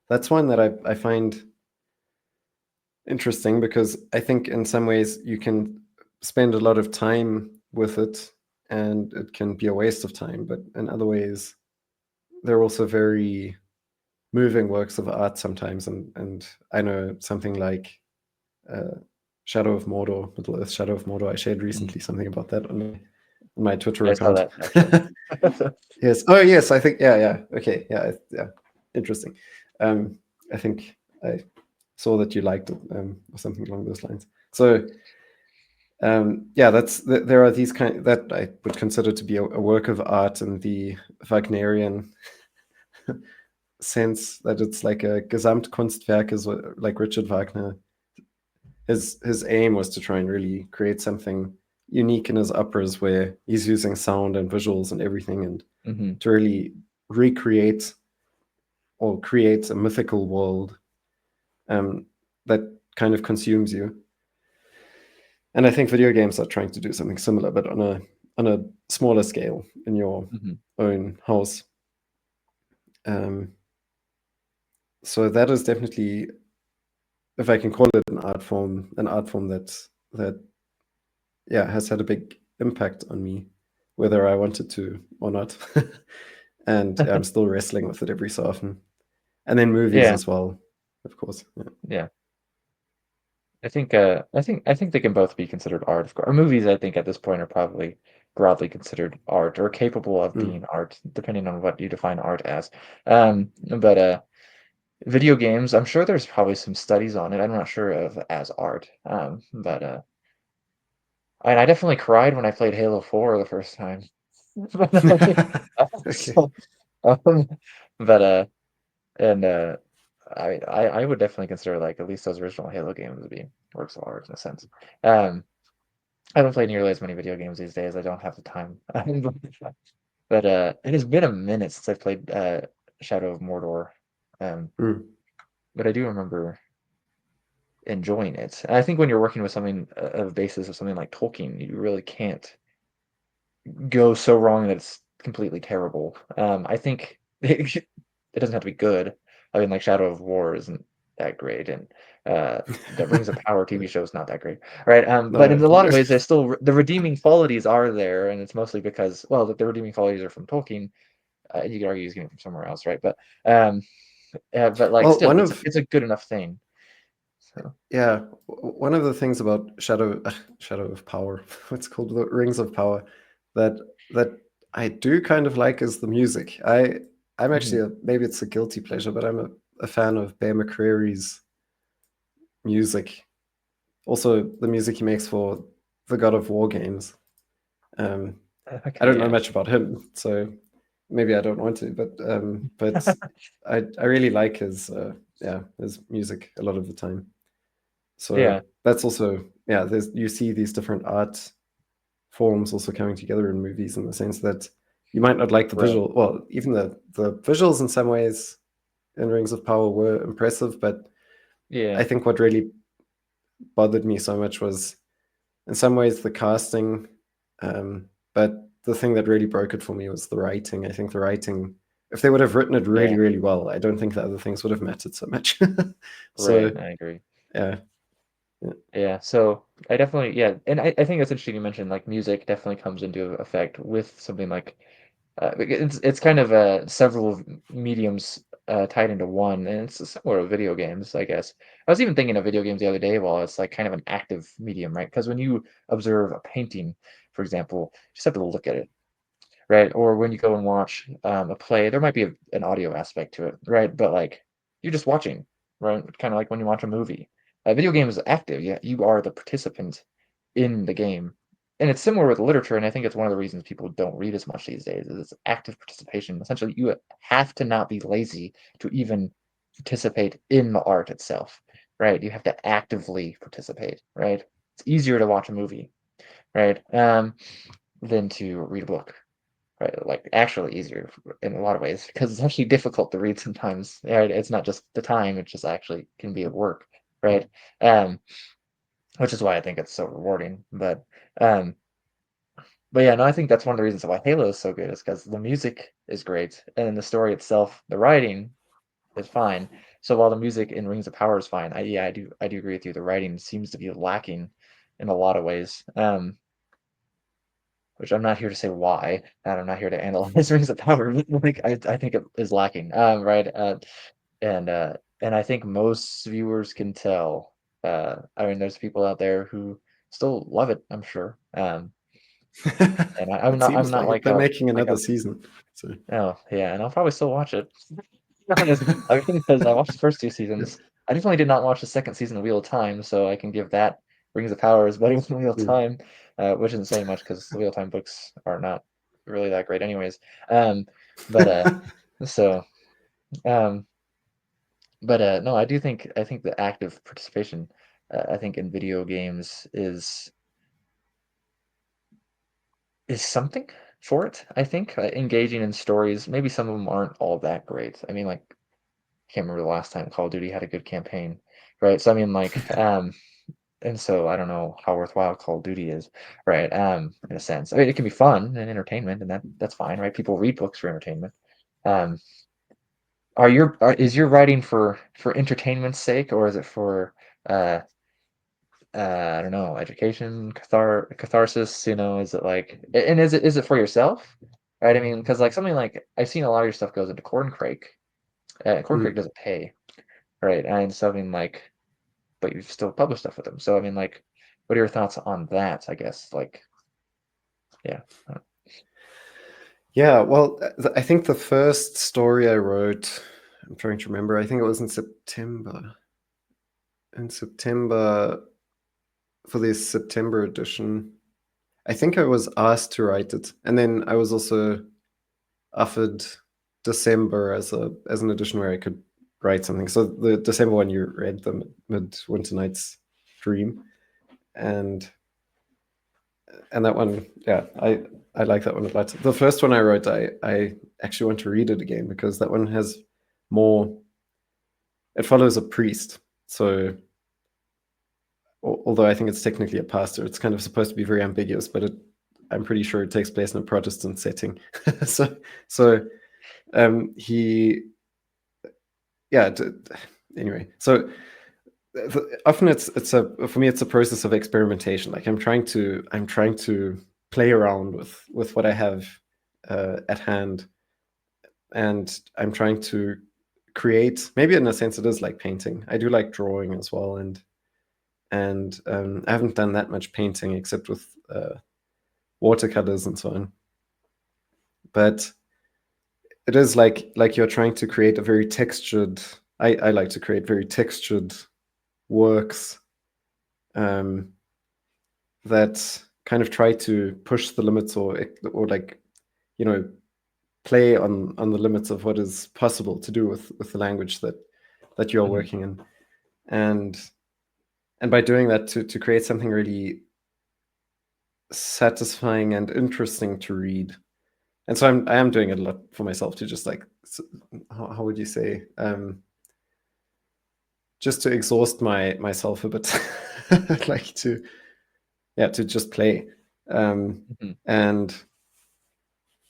that's one that I find interesting, because I think in some ways you can spend a lot of time with it and it can be a waste of time, but in other ways they're also very moving works of art sometimes. And I know something like uh, Shadow of Mordor, Middle Earth Shadow of Mordor. I shared mhm. recently something about that on my Twitter I saw account. that actually. Yes. Oh, yes. I think. Yeah. Yeah. Okay. Yeah. Yeah. Interesting. Um, I think I saw that you liked it, or something along those lines. So, yeah, there are these kind that I would consider to be a work of art in the Wagnerian sense, that it's like a Gesamtkunstwerk, is what, like Richard Wagner. His aim was to try and really create something unique in his operas, where he's using sound and visuals and everything, and Mhm, to really recreate or create a mythical world, um, that kind of consumes you. And I think video games are trying to do something similar, but on a smaller scale in your mhm, own house. Um, so that is definitely, if I can call it an art form that yeah has had a big impact on me. whether I wanted to or not. And I'm still wrestling with it every so often. And then movies Yeah, as well, of course. Yeah. yeah. I think they can both be considered art, of course. Or movies, I think, at this point are probably broadly considered art or capable of being Mm. art, depending on what you define art as. But video games, I'm sure there's probably some studies on it. I'm not sure of as art. But and I definitely cried when I played Halo 4 the first time. Okay. So, um, but and I would definitely consider like at least those original Halo games to be works of art in a sense. Um, I don't play nearly as many video games these days. I don't have the time. But it has been a minute since I played Shadow of Mordor. Um, Mm. but I do remember enjoying it. And I think when you're working with something of a basis of something like Tolkien, you really can't go so wrong that it's completely terrible. I think it doesn't have to be good. I mean, like Shadow of War isn't that great, and the Rings of Power TV show is not that great, right? But in No. a lot of ways, there's still the redeeming qualities are there, and it's mostly because well, the redeeming qualities are from Tolkien. You could argue he's getting it from somewhere else, right? Um, but like Well, still, one it's of it's a good enough thing. So yeah, one of the things about Shadow of Power, what's called the Rings of Power, that that I do kind of like is the music. I'm actually mhm. maybe it's a guilty pleasure, but I'm a fan of Bear McCreary's music. Also, the music he makes for the God of War games. Um, I Okay, don't know yeah, much about him, so maybe I don't want to. But I really like his yeah, his music a lot of the time. So yeah, that's also yeah. There's you see these different art forms also coming together in movies in the sense that you might not like the right, visual. Well, even the visuals in some ways in Rings of Power were impressive, but yeah, I think what really bothered me so much was in some ways the casting, but the thing that really broke it for me was the writing. I think the writing, if they would have written it really, yeah, really well, I don't think the other things would have mattered so much. right. So I agree. yeah, yeah. Yeah, so I definitely yeah, and I think that's interesting you mentioned like music definitely comes into effect with something like it's kind of several mediums tied into one, and it's similar to video games, I guess. I was even thinking of video games the other day. Well, it's like kind of an active medium, right? Because when you observe a painting, for example, you just have to look at it, right? Or when you go and watch a play, there might be an audio aspect to it, right? But like you're just watching, right? Kind of like when you watch a movie. A video game is active. Yeah, you are the participant in the game, and it's similar with literature. And I think it's one of the reasons people don't read as much these days is it's active participation. Essentially, you have to not be lazy to even participate in the art itself, right? You have to actively participate, right? It's easier to watch a movie, right, than to read a book, right? Like actually easier in a lot of ways because it's actually difficult to read sometimes. Right? It's not just the time; it just actually can be a work, right? Um, which is why I think it's so rewarding. Um, but yeah, no, I think that's one of the reasons why Halo is so good is because the music is great, and then the story itself, the writing is fine. So while the music in Rings of Power is fine, yeah, I do agree with you. The writing seems to be lacking in a lot of ways. Which I'm not here to say why, and I'm not here to analyze Rings of Power. Like I think it is lacking, right? And I think most viewers can tell. I mean, there's people out there who still love it. I'm sure. And I'm It not. I'm seems not like it. like They're how making like another how. season. So Oh yeah, and I'll probably still watch it. Honest, I mean, because I watched the first two yeah. seasons. I definitely did not watch the second season of Wheel of Time, so I can give that Rings of Power as better than Wheel of Mm. Time, which isn't saying much because the Wheel of Time books are not really that great, anyways. Um, but so um, but no, I think the active participation, I think in video games is something for it. I think engaging in stories. Maybe some of them aren't all that great. I mean, like can't remember the last time Call of Duty had a good campaign, right? So I mean, like, and so I don't know how worthwhile Call of Duty is, right? In a sense, I mean, it can be fun and entertainment, and that's fine, right? People read books for entertainment. Um, is your writing for entertainment's sake, or is it for uh, I don't know, education, catharsis, is it like and is it for yourself? Right? I mean, because like, something like I've seen a lot of your stuff goes into Corncrake. Corncrake Mm. doesn't pay, right? And so, I mean, like, but you've still published stuff with them. So, I mean, like, what are your thoughts on that, I guess? Like, yeah. Yeah, well, I think the first story I wrote, I'm trying to remember, I think it was in September. In September, for the September edition, I think I was asked to write it. And then I was also offered December as an edition where I could write something. So the December one you read, the Midwinter Night's Dream, and that one, yeah, I like that one a lot. The first one I wrote, I actually want to read it again because that one has more. It follows a priest, so although I think it's technically a pastor, it's kind of supposed to be very ambiguous, but I'm pretty sure it takes place in a Protestant setting. so so he yeah. Anyway, so often it's a for me it's a process of experimentation. Like I'm trying to play around with what I have at hand, and I'm trying to create. Maybe in a sense, it is like painting. I do like drawing as well, and I haven't done that much painting except with watercolors and so on. But it is like you're trying to create a very textured. I like to create very textured works um, that kind of try to push the limits or like you know play on the limits of what is possible to do with the language that you're Mhm, working in, and by doing that to create something really satisfying and interesting to read. And so I am doing it a lot for myself to just like how would you say just to exhaust myself a bit like to yeah to just play mhm, and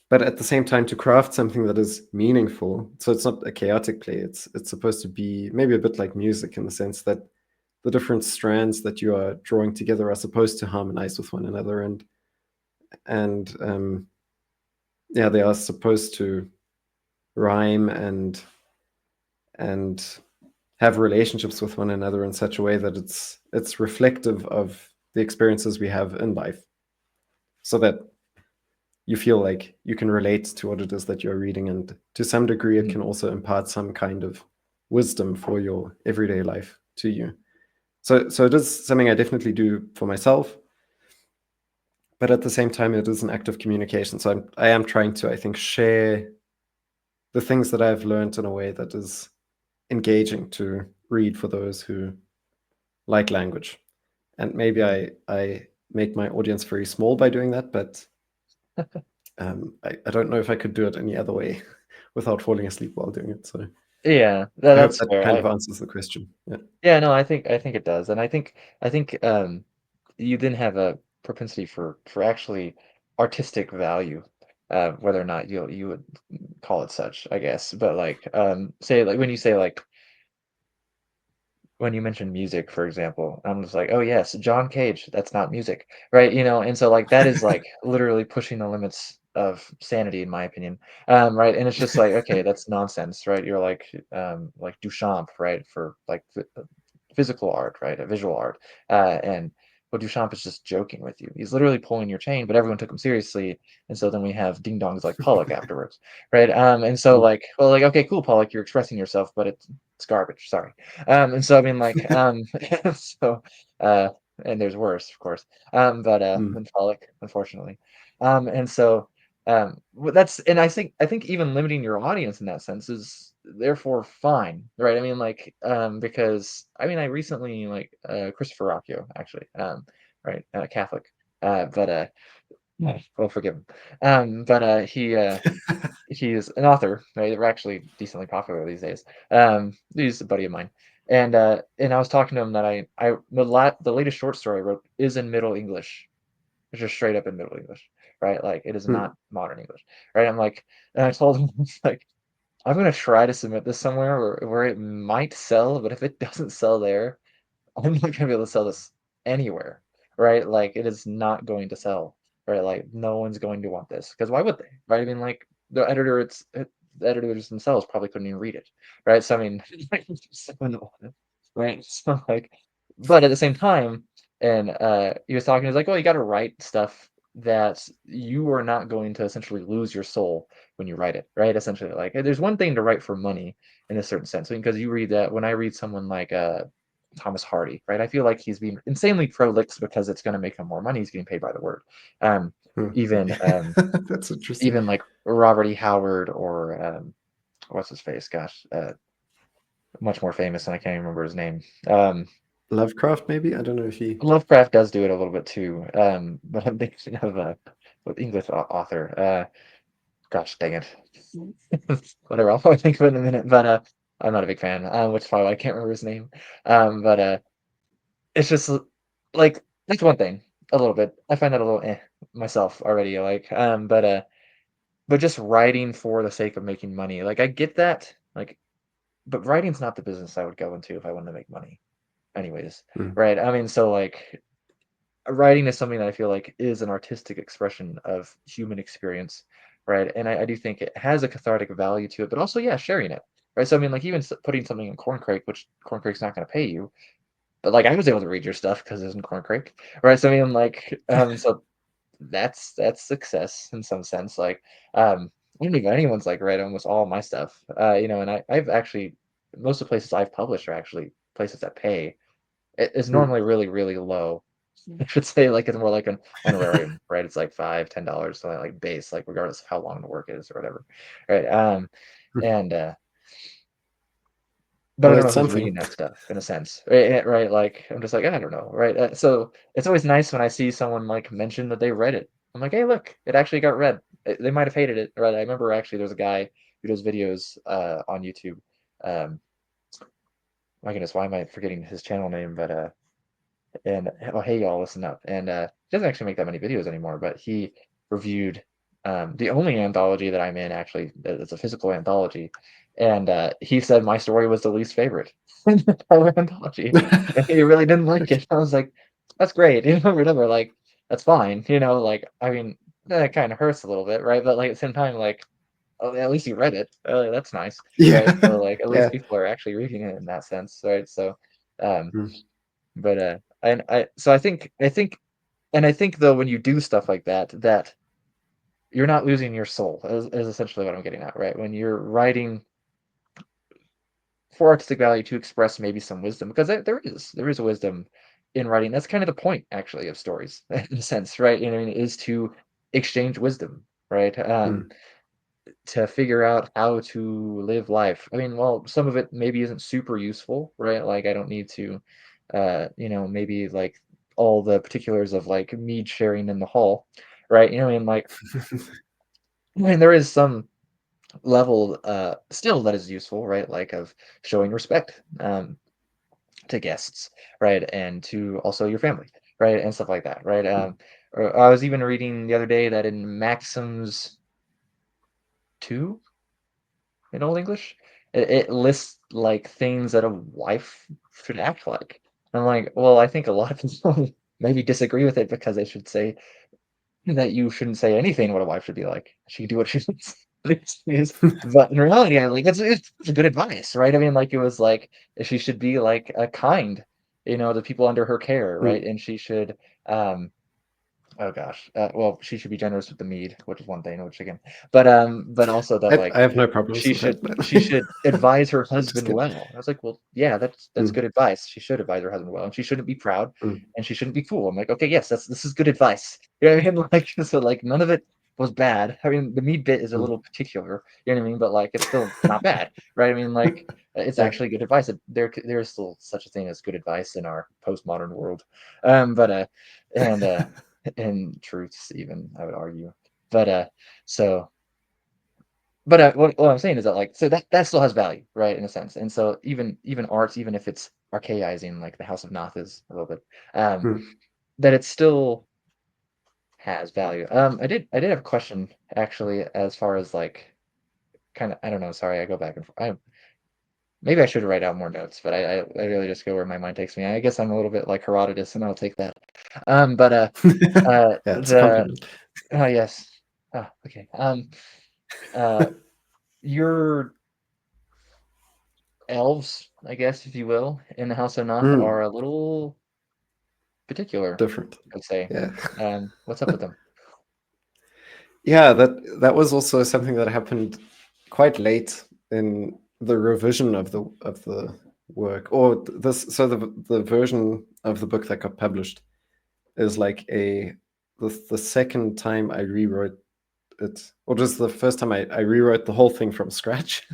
but at the same time to craft something that is meaningful. So it's not a chaotic play. It's supposed to be maybe a bit like music in the sense that the different strands that you are drawing together are supposed to harmonize with one another, and yeah, they are supposed to rhyme and have relationships with one another in such a way that it's reflective of the experiences we have in life, so that you feel like you can relate to what it is that you're reading, and to some degree it mhm, can also impart some kind of wisdom for your everyday life to you. So it is something I definitely do for myself, but at the same time it is an act of communication. So I am trying to, I think, share the things that I've learned in a way that is engaging to read for those who like language. And maybe mhm. I make my audience very small by doing that, but I don't know if I could do it any other way without falling asleep while doing it. So Yeah, I hope that's that fair. kind of answers the question. Yeah. Yeah, no, I think it does, and I think you then have a propensity for actually artistic value, whether or not you would call it such, I guess. But like, say like when you say like when you mentioned music, for example, I'm just like, oh yes, John Cage, that's not music, right? And so like that is like literally pushing the limits of sanity, in my opinion, right? And it's just like, okay, that's nonsense, right? You're like Duchamp, right? For like physical art, right? A visual art. And well, Duchamp is just joking with you. He's literally pulling your chain, but everyone took him seriously. And so then we have ding dongs like Pollock afterwards, right? And so Mm. like, well, like, okay, cool, Pollock, you're expressing yourself, but it's garbage. Sorry. And so I mean, like, so, uh, and there's worse, of course, Mm. than Pollock, unfortunately. And so, that's, and I think even limiting your audience in that sense is therefore fine, right? I mean, like, because I mean, I recently like Christopher Rocchio, actually, right, Catholic, but yeah, well, forgive him, but he is an author, right? They're actually decently popular these days. He's a buddy of mine, and I was talking to him that the latest short story I wrote is in Middle English. It's just straight up in Middle English, right? Like it is Mm. not modern English, right? And I told him it's like I'm gonna try to submit this somewhere where it might sell, but if it doesn't sell there, I'm not gonna be able to sell this anywhere, right? Like it is not going to sell, right? Like no one's going to want this because why would they, right? I mean, like the editors themselves probably couldn't even read it, right? So I mean, like, so annoying, right? So like, but at the same time, and he was talking, he's like, well, you got to write stuff that you are not going to essentially lose your soul when you write it, right? Essentially, like there's one thing to write for money in a certain sense, because you read that when I read someone like Thomas Hardy, right? I feel like he's being insanely prolix because it's going to make him more money. He's getting paid by the word. Um, Hmm. even That's interesting. even like Robert E. Howard or what's his face? Gosh, much more famous, and I can't even remember his name. Lovecraft, maybe? I don't know if he. Lovecraft does do it a little bit too, but I'm thinking of what English author. Gosh, dang it. Whatever, I'll probably think of it in a minute. But I'm not a big fan, which is probably why I can't remember his name. But it's just like that's one thing. A little bit. I find that a little myself already. Like, but just writing for the sake of making money. Like, I get that. Like, but writing's not the business I would go into if I wanted to make money. Anyways, Hmm. right? I mean, so like writing is something that I feel like is an artistic expression of human experience, right? And I do think it has a cathartic value to it, but also, yeah, sharing it, right? So I mean, like even putting something in Corncrake, which Corncrake's not going to pay you, but like I was able to read your stuff because it's in Corncrake, right? So I mean, like, so that's success in some sense. Like, I don't think anyone's like read almost all my stuff, and I've actually most of the places I've published are actually places that pay. It's Hmm. normally really, really low. I should say, like, it's more like an honorarium, right? It's like $5, $10, so like base, like regardless of how long the work is or whatever, right? And but Well, I don't know it's who's something. reading that stuff in a sense, right? Right? Like I'm just like I don't know, right? So it's always nice when I see someone like mention that they read it. I'm like, hey, look, it actually got read. They might have hated it, right? I remember actually there's a guy who does videos on YouTube. Um, my goodness, why am I forgetting his channel name? But and oh hey y'all, listen up. And he doesn't actually make that many videos anymore, but he reviewed the only anthology that I'm in actually it's a physical anthology, and he said my story was the least favorite in the entire anthology, and he really didn't like it. I was like, that's great, whatever, like that's fine, like I mean that kind of hurts a little bit, right? But like at the same time, like oh, at least you read it. That's nice, right? Yeah. So like at least Yeah. people are actually reading it in that sense, right? So um Hmm. but and so I think though when you do stuff like that, that you're not losing your soul is essentially what I'm getting at, right? When you're writing for artistic value to express maybe some wisdom, because there is a wisdom in writing. That's kind of the point actually of stories in a sense, right? I mean, is to exchange wisdom, right? Hmm. To figure out how to live life. I mean, well, some of it maybe isn't super useful, right? Like I don't need to, maybe like all the particulars of like mead sharing in the hall, right? I mean, like, I mean, there is some level still that is useful, right? Like of showing respect to guests, right? And to also your family, right? And stuff like that, right? Hmm. Or I was even reading the other day that in Maxims 2 in Old English. It lists like things that a wife should act like. I'm like, well, I think a lot of people maybe disagree with it because they should say that you shouldn't say anything what a wife should be like. She can do what she wants. But in reality, I like it's good advice, right? I mean, like it was like she should be like a kind, to people under her care, right? Hmm. And she should oh gosh. Well, she should be generous with the mead, which is one thing, which again, but also that I like have no problems with that, by the she way. should advise her Just husband kidding. well. I was like, well, yeah, that's Hmm. good advice. She should advise her husband well, and she shouldn't be proud, Hmm. and she shouldn't be cool. I'm like, okay, yes, this is good advice. You know what I mean? Like, so like none of it was bad. I mean, the mead bit is a Hmm. little particular, you know what I mean? But like, it's still not bad, right? I mean, like, it's Yeah. actually good advice. There's still such a thing as good advice in our postmodern world, but and and truths even I would argue. But so but what I'm saying is that like so that still has value, right, in a sense. And so even arts, even if it's archaizing like the House of Noth is a little bit, um, Hmm. that it still has value. I did have a question actually as far as like kind of I don't know, sorry, I go back and forth. maybe I should write out more notes, but I really just go where my mind takes me. I guess I'm a little bit like Herodotus, and I'll take that. But Yeah, it's a the compliment. oh yes, okay. Uh, your elves, I guess, if you will, in the House of Noth are Mm, a little particular, different. I'd say. Yeah. What's up with them? Yeah, that was also something that happened quite late in the revision of the work, or this. So the version of the book that got published is like the second time I rewrote it, or just the first time I rewrote the whole thing from scratch.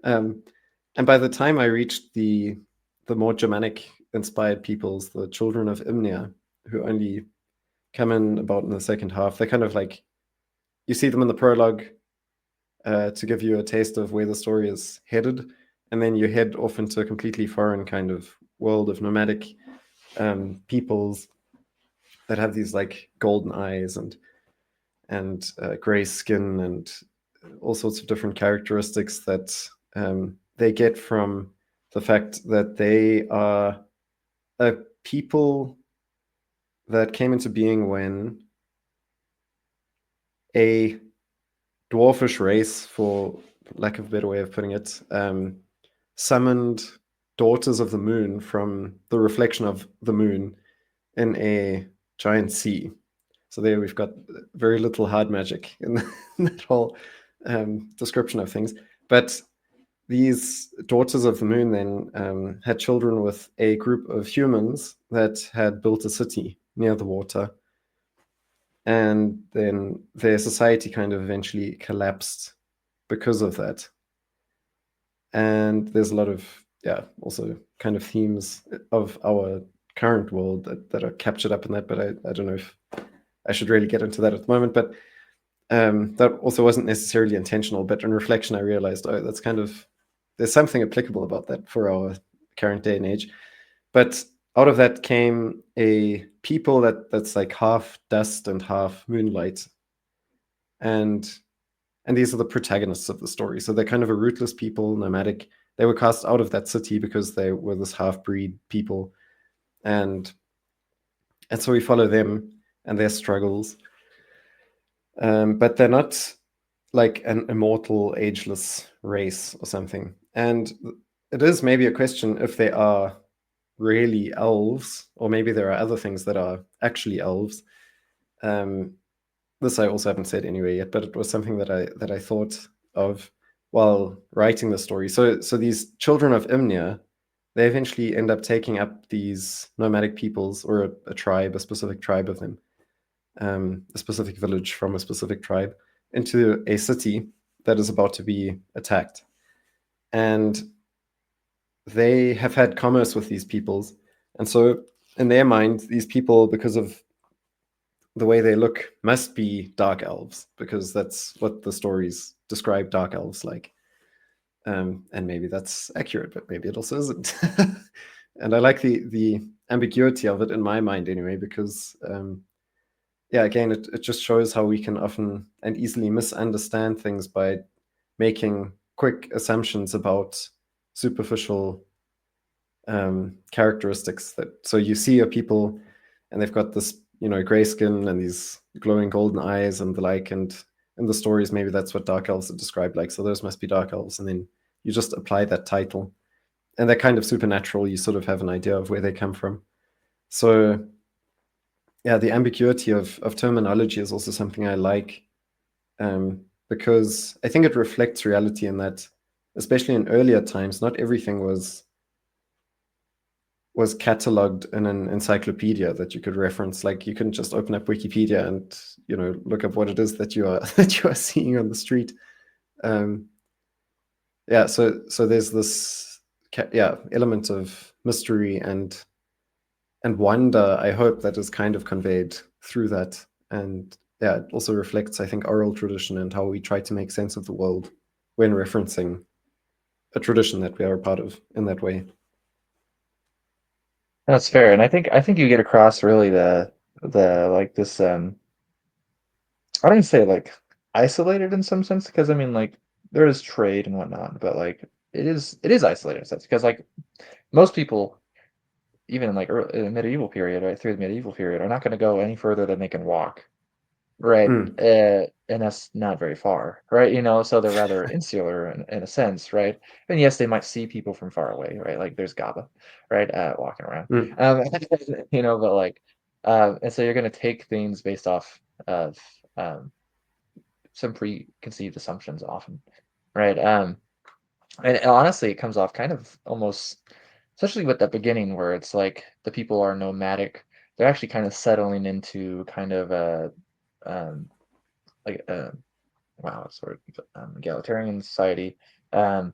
um, and by the time I reached the more Germanic inspired peoples, the children of Imnia, who only come in about in the second half, they're kind of like, you see them in the prologue to give you a taste of where the story is headed, and then you head off into a completely foreign kind of world of nomadic peoples that have these like golden eyes and gray skin and all sorts of different characteristics that they get from the fact that they are a people that came into being when a dwarfish race, for lack of a better way of putting it, summoned daughters of the moon from the reflection of the moon in a giant sea. So there we've got very little hard magic in that whole description of things. But these daughters of the moon then had children with a group of humans that had built a city near the water. And then their society kind of eventually collapsed because of that. And there's a lot of, yeah, also kind of themes of our current world that are captured up in that. But I don't know if I should really get into that at the moment. But that also wasn't necessarily intentional. But in reflection, I realized, oh, that's kind of, there's something applicable about that for our current day and age. But out of that came a people that's like half dust and half moonlight. And these are the protagonists of the story. So they're kind of a rootless people, nomadic. They were cast out of that city because they were this half-breed people, and so we follow them and their struggles. But they're not like an immortal, ageless race or something. And it is maybe a question if they are really elves, or maybe there are other things that are actually elves. Um, this I also haven't said anyway yet, but it was something that I thought of while writing the story. So these children of Imnia, they eventually end up taking up these nomadic peoples, or a tribe, a specific tribe of them, a specific village from a specific tribe, into a city that is about to be attacked. And they have had commerce with these peoples. And so in their mind, these people, because of the way they look, must be dark elves, because that's what the stories describe dark elves like. And maybe that's accurate, but maybe it also isn't. And I like the ambiguity of it in my mind anyway, because yeah, again, it just shows how we can often and easily misunderstand things by making quick assumptions about superficial characteristics. That so you see a people and they've got this, gray skin and these glowing golden eyes and the like, and in the stories maybe that's what dark elves are described like, so those must be dark elves, and then you just apply that title, and they're kind of supernatural. You sort of have an idea of where they come from. So yeah, the ambiguity of terminology is also something I like, because I think it reflects reality in that, especially in earlier times, not everything was cataloged in an encyclopedia that you could reference. Like you couldn't just open up Wikipedia and look up what it is that you are that you are seeing on the street. Um, yeah, so there's this element of mystery and wonder. I hope that is kind of conveyed through that, and yeah, it also reflects, I think, oral tradition and how we try to make sense of the world when referencing a tradition that we are a part of in that way. That's fair, and I think you get across really the like this I don't even say like isolated in some sense, because I mean like there is trade and whatnot, but like it is isolated in a sense because like most people, even in like in the medieval period, right through the medieval period, are not going to go any further than they can walk, right? Mm, And that's not very far, right? So they're rather insular in a sense, right? And yes, they might see people from far away, right? Like there's Gaba, right, walking around, mm, um, but like, and so you're going to take things based off of um, some preconceived assumptions often, right? And honestly, it comes off kind of almost, especially with that beginning where it's like the people are nomadic. They're actually kind of settling into kind of a um, like wow, what's the word? Egalitarian society, um,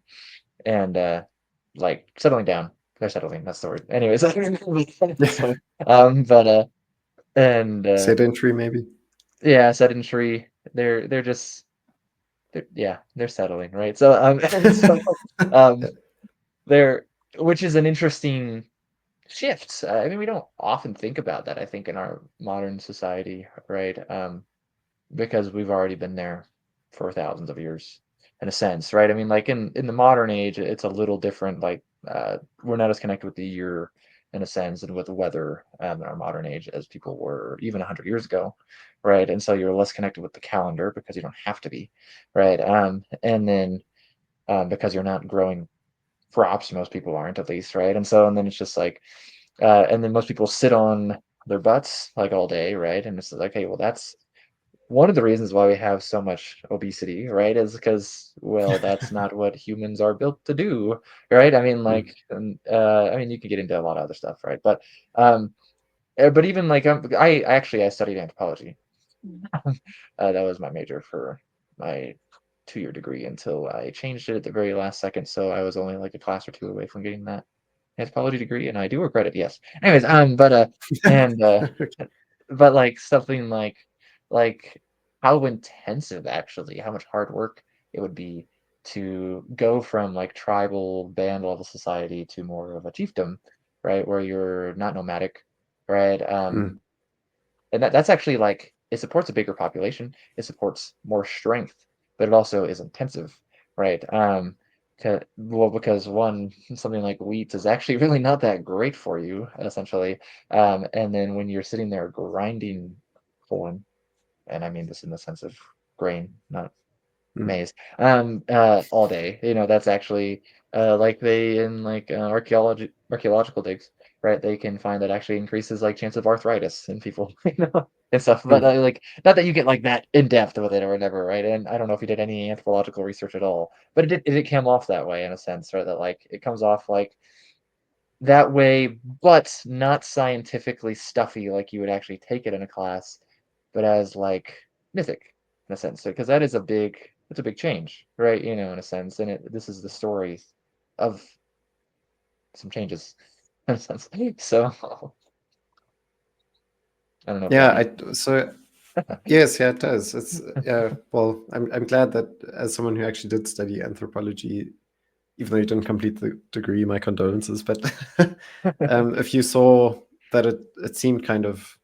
and like settling down. They're settling. That's the word. Anyways, yeah. so but and Sedentary, maybe. yeah, sedentary. They're just yeah, they're settling, right? So so um, they're which is an interesting shift. I mean, we don't often think about that, I think, in our modern society, right? Because we've already been there for thousands of years, in a sense, right? I mean, like in the modern age, it's a little different. Like we're not as connected with the year, in a sense, and with the weather in our modern age as people were even 100 years ago, right? And so you're less connected with the calendar because you don't have to be, right? And then because you're not growing crops, most people aren't, at least, right? And then it's just like and then most people sit on their butts like all day, right? And it's like, hey, well, that's one of the reasons why we have so much obesity, right? Is because, well, that's not what humans are built to do, right? I mean, Mm, like, I mean, you can get into a lot of other stuff, right? But even like, I studied anthropology. That was my major for my 2-year degree until I changed it at the very last second. So I was only like a class or two away from getting that anthropology degree, and I do regret it. Yes. Anyways, and but like something like how intensive actually, how much hard work it would be to go from like tribal band level society to more of a chiefdom, right, where you're not nomadic, right? mm. And that's actually like it supports a bigger population. It supports more strength, but it also is intensive, right? Well, because one, something like wheat is actually really not that great for you, essentially. And then when you're sitting there grinding corn, and I mean this in the sense of grain, not Mm. maze, all day. That's actually like they in like archaeological digs, right? They can find that actually increases like chance of arthritis in people, and stuff. But Mm. like not that you get like that in depth with it or whatever, right? And I don't know if you did any anthropological research at all, but it came off that way in a sense, right? That like it comes off like that way, but not scientifically stuffy like you would actually take it in a class, but as like mythic in a sense. Because that is it's a big change, right? In a sense, and this is the story of some changes in a sense. So I don't know if that Yeah, answers. so yes, yeah, it does. It's yeah. Well, I'm glad that as someone who actually did study anthropology, even though you didn't complete the degree, my condolences. But if you saw that it seemed kind of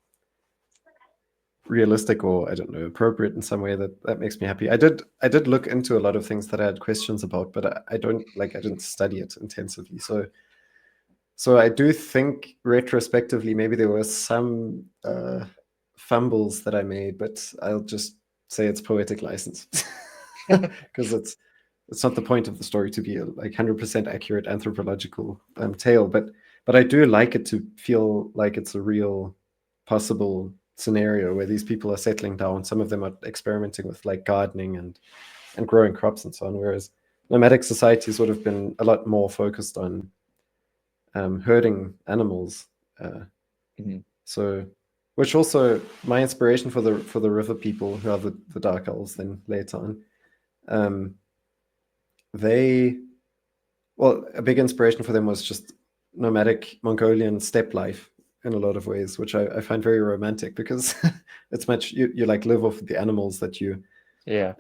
realistic or I don't know appropriate in some way, that makes me happy. I did look into a lot of things that I had questions about, but I don't like I didn't study it intensively. So I do think retrospectively maybe there were some fumbles that I made, but I'll just say it's poetic license because it's not the point of the story to be a like 100% accurate anthropological tale, but I do like it to feel like it's a real possible scenario where these people are settling down. Some of them are experimenting with like gardening and growing crops and so on, whereas nomadic societies would have been a lot more focused on herding animals. Uh, Mhm. so, which also my inspiration for the river people who are the dark elves. Then later on, um, they well, a big inspiration for them was just nomadic Mongolian steppe life in a lot of ways, which I find very romantic because it's much you like live off the animals Yeah.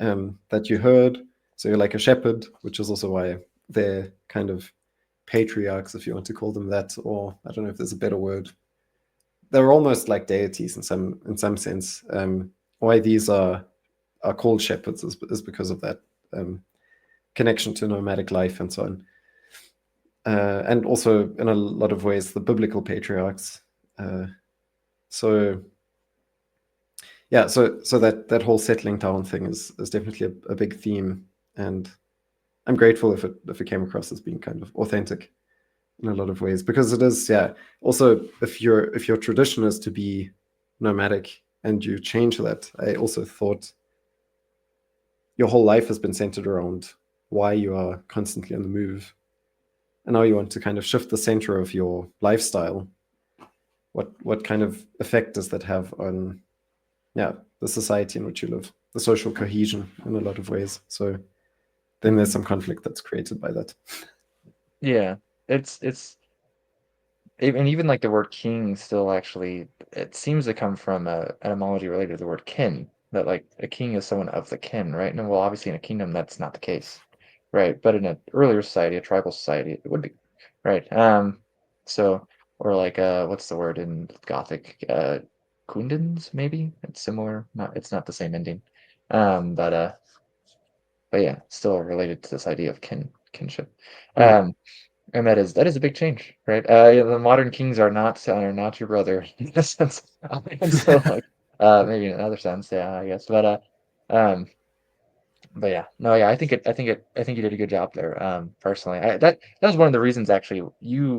that you herd. So you're like a shepherd, which is also why they're kind of patriarchs, if you want to call them that, or I don't know if there's a better word. They're almost like deities in some sense. Why these are called shepherds is because of that connection to nomadic life and so on. and also in a lot of ways the biblical patriarchs. So yeah, so that whole settling down thing is definitely a big theme, and I'm grateful if it came across as being kind of authentic in a lot of ways, because it is, yeah. Also, if your tradition is to be nomadic and you change that, I also thought your whole life has been centered around why you are constantly on the move, and now you want to kind of shift the center of your lifestyle. What kind of effect does that have on, yeah, the society in which you live, the social cohesion in a lot of ways? So then there's Mhm. some conflict that's created by that. Yeah, it's and even like the word king still actually it seems to come from a etymology related to the word kin. That like a king is someone of the kin, right? And well, obviously in a kingdom that's not the case, right? But in an earlier society, a tribal society, it would be, right? So or like what's the word in Gothic? Kundins, maybe it's similar. Not it's not the same ending, um, but uh, but yeah, still related to this idea of kinship. Mm. Um, and that is a big change, right? Yeah, the modern kings are not your brother in a sense. And so like maybe in another sense, yeah, I guess. Um but yeah, no, yeah, I think you did a good job there. Personally, that was one of the reasons actually.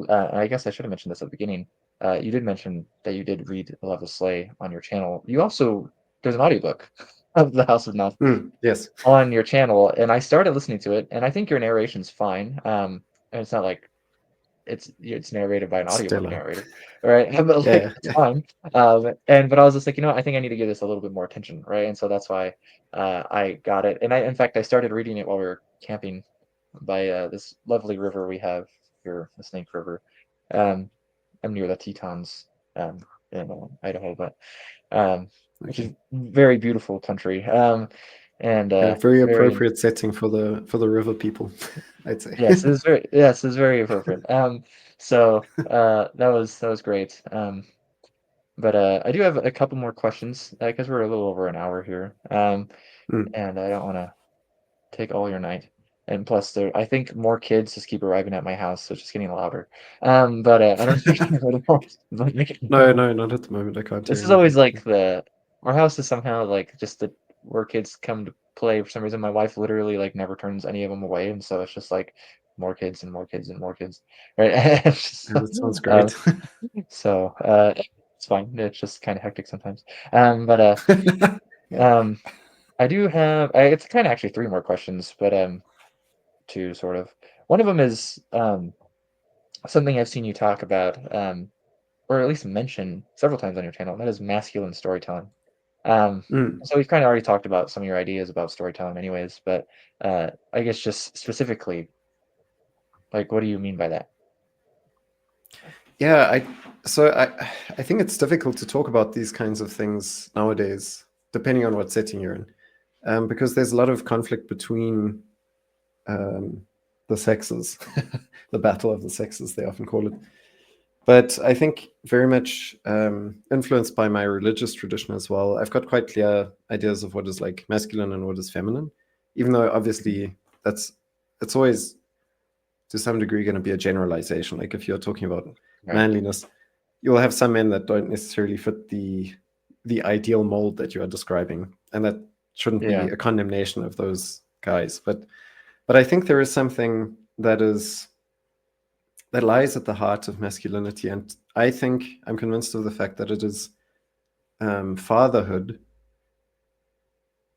I guess I should have mentioned this at the beginning. You did mention that you did read A Love of Slay on your channel. You also there's an audiobook of The House of Noth Mm, yes. on your channel, and I started listening to it, and I think your narration's fine. And it's not like it's narrated by an audiobook Stellar. narrator, right? But like Yeah, it's yeah. fine. And but I was just like, I think I need to give this a little bit more attention, right? And so that's why I got it. And in fact I started reading it while we were camping by this lovely river we have here, the Snake River. Um, I'm near the Tetons in Idaho, but which is Okay. very beautiful country. And Yeah, very very appropriate setting for the river people, I'd say. yes, it's very appropriate. So that was great. But I do have a couple more questions because we're a little over an hour here. Mm. And I don't want to take all your night. And plus, I think more kids just keep arriving at my house, so it's just getting louder. But I don't know if you heard No, no, not at the moment. I can't hear this is always anything. like our house is somehow like just where kids come to play for some reason. My wife literally like never turns any of them away, and so it's just like more kids and more kids and more kids, right? It's just, Yeah, that sounds um, great. so it's fine. It's just kind of hectic sometimes. But Yeah. um, I do have. It's kind of actually three more questions, but two sort of. One of them is something I've seen you talk about, or at least mention several times on your channel. And that is masculine storytelling. Um, Mm. so we've kind of already talked about some of your ideas about storytelling, anyways. But I guess just specifically, like, what do you mean by that? Yeah, I think it's difficult to talk about these kinds of things nowadays, depending on what setting you're in, because there's a lot of conflict between um, the sexes, the battle of the sexes, they often call it. But I think very much influenced by my religious tradition as well. I've got quite clear ideas of what is like masculine and what is feminine, even though obviously that's it's always to some degree going to be a generalization. Like if you're talking about Right. manliness, you'll have some men that don't necessarily fit the ideal mold that you are describing, and that shouldn't be Yeah. a condemnation of those guys. But I think there is something that lies at the heart of masculinity, and I think I'm convinced of the fact that it is fatherhood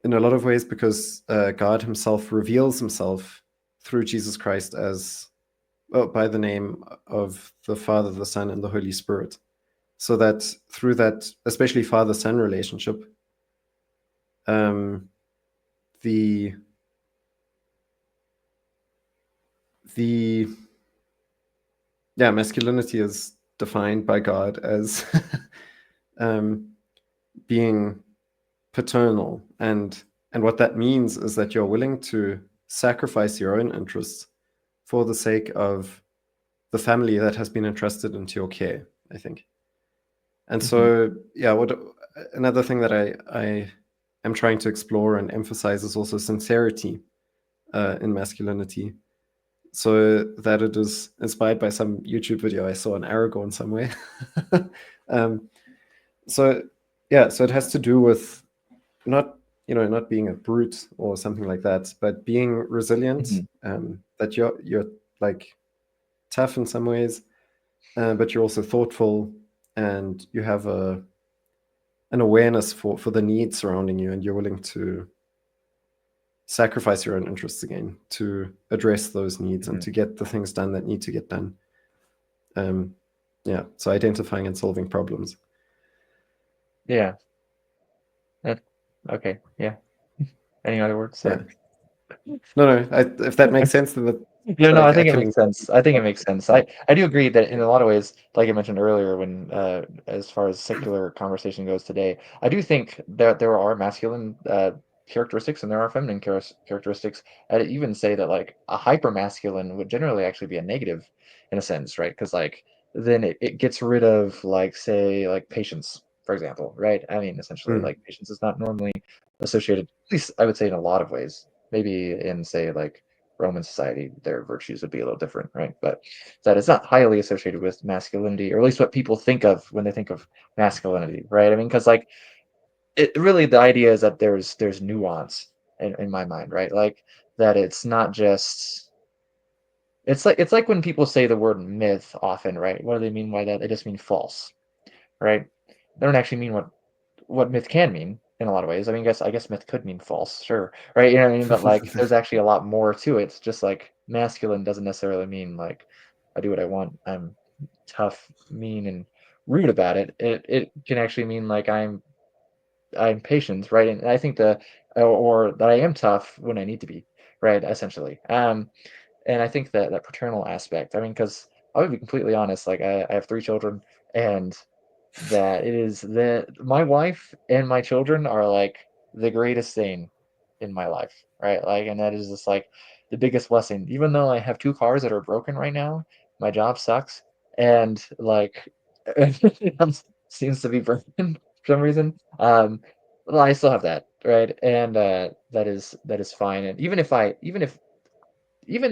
in a lot of ways, because God Himself reveals Himself through Jesus Christ as by the name of the Father, the Son, and the Holy Spirit. So that through that, especially father-son relationship, um, the the yeah, masculinity is defined by God as um, being paternal, and what that means is that you're willing to sacrifice your own interests for the sake of the family that has been entrusted into your care, I think. And Hmm. so, yeah, what another thing that I am trying to explore and emphasize is also sincerity in masculinity. so that it is inspired by some YouTube video I saw in Aragon somewhere. um, so yeah, so it has to do with not not being a brute or something like that, but being resilient. Mhm, That you're like tough in some ways, but you're also thoughtful, and you have an awareness for the needs surrounding you, and you're willing to sacrifice your own interests again to address those needs and mhm. to get the things done that need to get done. Um, yeah, so identifying and solving problems. Yeah. eh, Okay. Yeah. Any other words? Yeah. Sorry. No, no. If that makes sense, then Yeah, no, I like think it actually. makes sense. I think it makes sense. I do agree that in a lot of ways, like I mentioned earlier, when as far as secular conversation goes today, I do think that there are masculine characteristics and there are feminine characteristics. I'd even say that like a hyper masculine would generally actually be a negative in a sense, right? Because like then it gets rid of like say like patience, for example, right? I mean, essentially Mm, like patience is not normally associated, at least I would say in a lot of ways. Maybe in say like Roman society, their virtues would be a little different, right? But that is not highly associated with masculinity, or at least what people think of when they think of masculinity, right? I mean, because like it really the idea is that there's nuance in my mind, right? Like that it's not just it's like when people say the word myth often, right? What do they mean by that? They just mean false, right? They don't actually mean what myth can mean in a lot of ways. I mean, I guess myth could mean false, sure, right? You know what I mean? But like, there's actually a lot more to it. It's just like masculine doesn't necessarily mean like I do what I want. I'm tough, mean, and rude about it. It can actually mean like I'm patient, right? And I think or that I am tough when I need to be, right? Essentially, and I think that that paternal aspect. I mean, because I would be completely honest. Like I have 3 children, and that it is that my wife and my children are like the greatest thing in my life, right? Like, and that is just like the biggest blessing. Even though I have 2 cars that are broken right now, my job sucks, and like seems to be broken for some reason. Well, I still have that, right? And that is fine. And even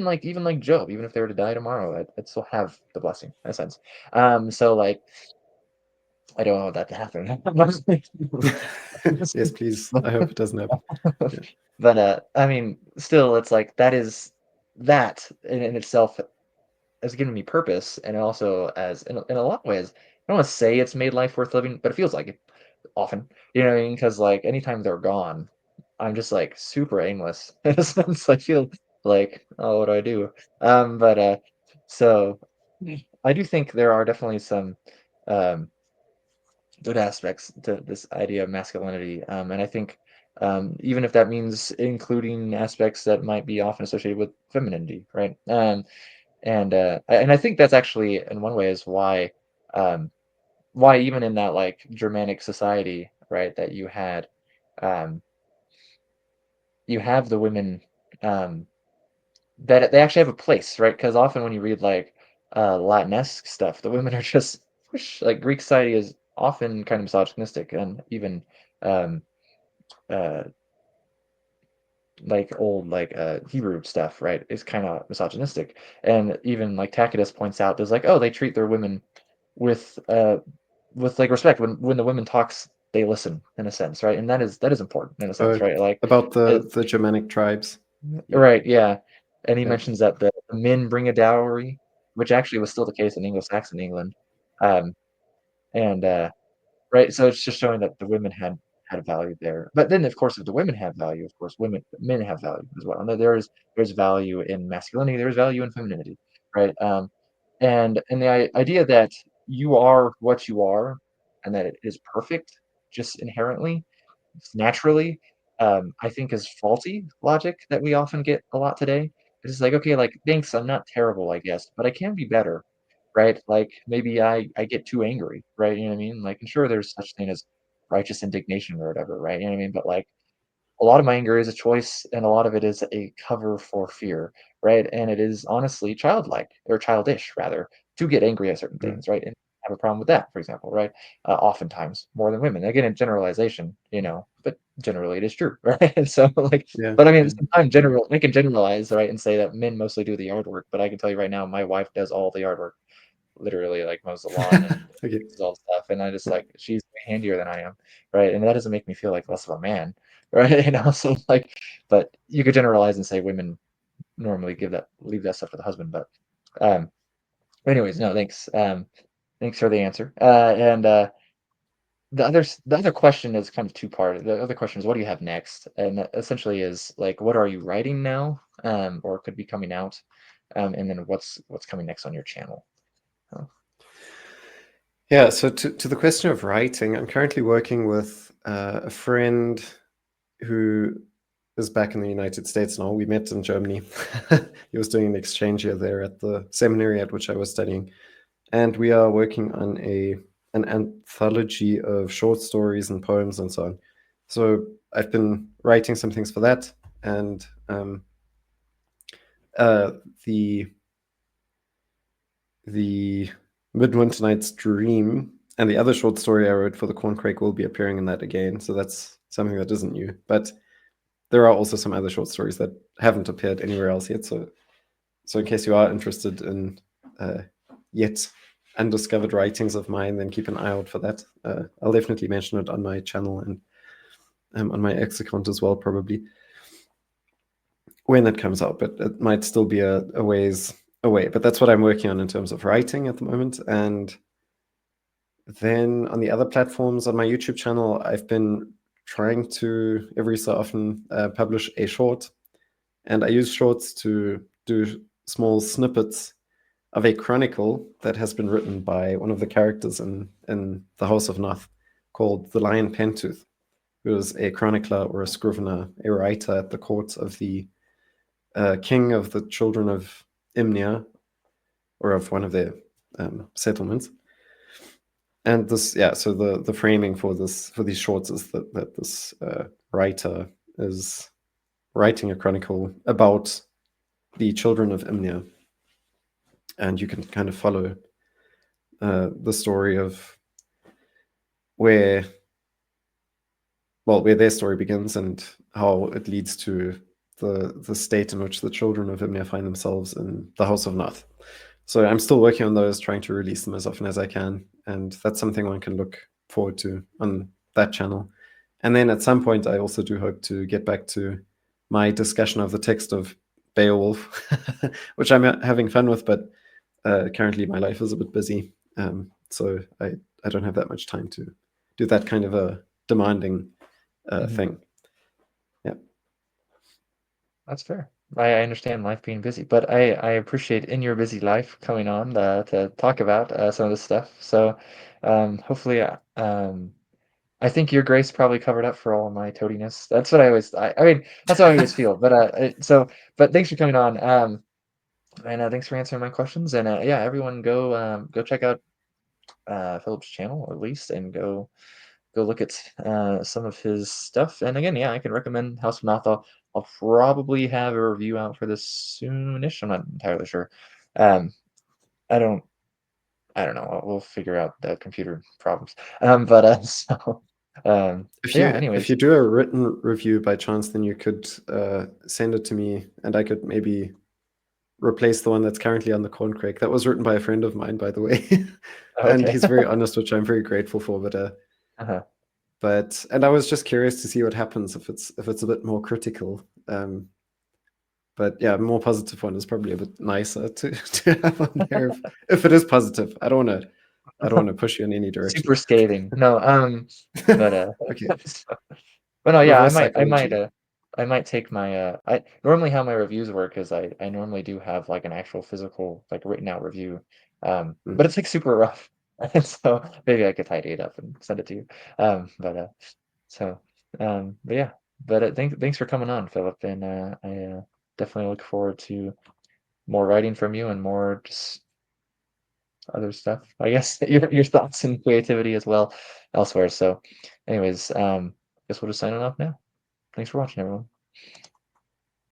like Job, even if they were to die tomorrow, I'd still have the blessing in a sense. So like I don't want that to happen. yes, please. I hope it doesn't happen. Yeah. But, I mean, still, it's like that in itself has given me purpose, and also as in a lot of ways, I don't wanna say it's made life worth living, but it feels like it often, you know what I mean? Because like, anytime they're gone, I'm just, like, super aimless in a sense. I feel like, "Oh, what do I do?" But, so, I do think there are definitely some, um good aspects to this idea of masculinity. And I think even if that means including aspects that might be often associated with femininity, right? And I think that's actually in one way is um, why even in that like Germanic society, right, that um, you have the women um, that they actually have a place, right? Because often when you read like Latinesque stuff, the women are just like Greek society is often kind of misogynistic and even um, uh, like old like Hebrew stuff, right, is kind of misogynistic. And even like Tacitus points out, there's like, oh, they treat their women with like respect. When the women talks, they listen in a sense, right? And that is important in a sense, Uh, right? Like, about it, the Germanic tribes. Yeah. right, yeah. And he Yeah. mentions that the men bring a dowry, which actually was still the case in Anglo-Saxon England, um, and right, so it's just showing that the women had a value there. But then, of course, if the women have value, of course, men have value as well. And there's value in masculinity, there's value in femininity, right? And the idea that you are what you are, and that it is perfect just inherently, naturally, I think is faulty logic that we often get a lot today. It's just like, okay, like, thanks, I'm not terrible, I guess, but I can be better, right? Like, maybe I get too angry, right? You know what I mean? Like, and sure, there's such thing as righteous indignation or whatever, right? You know what I mean? But like, a lot of my anger is a choice, and a lot of it is a cover for fear, right? And it is honestly childlike or childish rather to get angry at certain Mm. things, right? have a problem with that, for example, right? Oftentimes more than women. Again, in generalization, but generally it is true, right? And so, like, Yeah, but I mean, at yeah. the same time, I can generalize, right, and say that men mostly do the yard work, but I can tell you right now, my wife does all the yard work, literally, like mows the lawn and Okay. fixes all the stuff, and I just like she's way handier than I am, right? And that doesn't make me feel like less of a man, right? So like, but you could generalize and say women normally leave that stuff to the husband, but um, anyways, no, thanks. Thanks for the answer. And the other question is kind of two-part. The other question is, what do you have next? And that essentially is like, what are you writing now, or could be coming out, and then what's coming next on your channel? Oh, Yeah, so to the question of writing, I'm currently working with a friend who is back in the United States now. We met in Germany. He was doing an exchange year there at the seminary at which I was studying, and we are working on an anthology of short stories and poems and so on. So I've been writing some things for that, and uh, the the Midwinter Night's Dream and the other short story I wrote for the Corncrake will be appearing in that again. So that's something that isn't new. But there are also some other short stories that haven't appeared anywhere else yet. So in case you are interested in yet undiscovered writings of mine, then keep an eye out for that. I'll definitely mention it on my channel and on my X account as well, probably when it comes out. But it might still be a ways away. But that's what I'm working on in terms of writing at the moment. And then on the other platforms on my YouTube channel, I've been trying to every so often publish a short, and I use shorts to do small snippets of a chronicle that has been written by one of the characters in the House of Noth called the Lion Pentooth, who is a chronicler or a scrivener, a writer at the court of the king of the children of Imnia, or of one of their settlements. And this, yeah, so the framing for these shorts is that this writer is writing a chronicle about the children of Imnia, and you can kind of follow the story of where where their story begins and how it leads to the state in which the children of Imnia find themselves in the House of Noth. So I'm still working on those, trying to release them as often as I can, and that's something one can look forward to on that channel. And then at some point, I also do hope to get back to my discussion of the text of Beowulf, which I'm having fun with, but currently my life is a bit busy, so I don't have that much time to do that kind of a demanding mhm. thing. Yeah. That's fair. I understand life being busy, but I appreciate in your busy life coming on to talk about some of this stuff. So hopefully, I think your grace probably covered up for all of my toadiness. That's what I mean, that's how I always feel. But but thanks for coming on. And thanks for answering my questions. And yeah, everyone go check out Philip's channel at least, and go look at some of his stuff. And again, yeah, I can recommend House of Noth. I'll probably have a review out for this soonish. I'm not entirely sure. Um, I don't I don't know. We'll figure out the computer problems. But yeah. If Anyways, you do a written review by chance, then you could send it to me, and I could maybe replace the one that's currently on the Corncrake. That was written by a friend of mine, by the way, and okay. he's very honest, which I'm very grateful for. Uh-huh. And I was just curious to see what happens if it's a bit more critical. But yeah, a more positive one is probably a bit nicer to to have on there if it is positive. I don't want to push you in any direction. Super scathing. No. But Okay, so But no, yeah, reverse psychology. I might take my I normally how my reviews work is I normally do have like an actual physical like written out review. But Mm. it's like super rough. And so maybe I could tidy it up and send it to you. But so but yeah. But thanks for coming on, Philip, and I definitely look forward to more writing from you and more just other stuff. I guess your thoughts and creativity as well elsewhere. So anyways, guess we'll just sign it off now. Thanks for watching, everyone.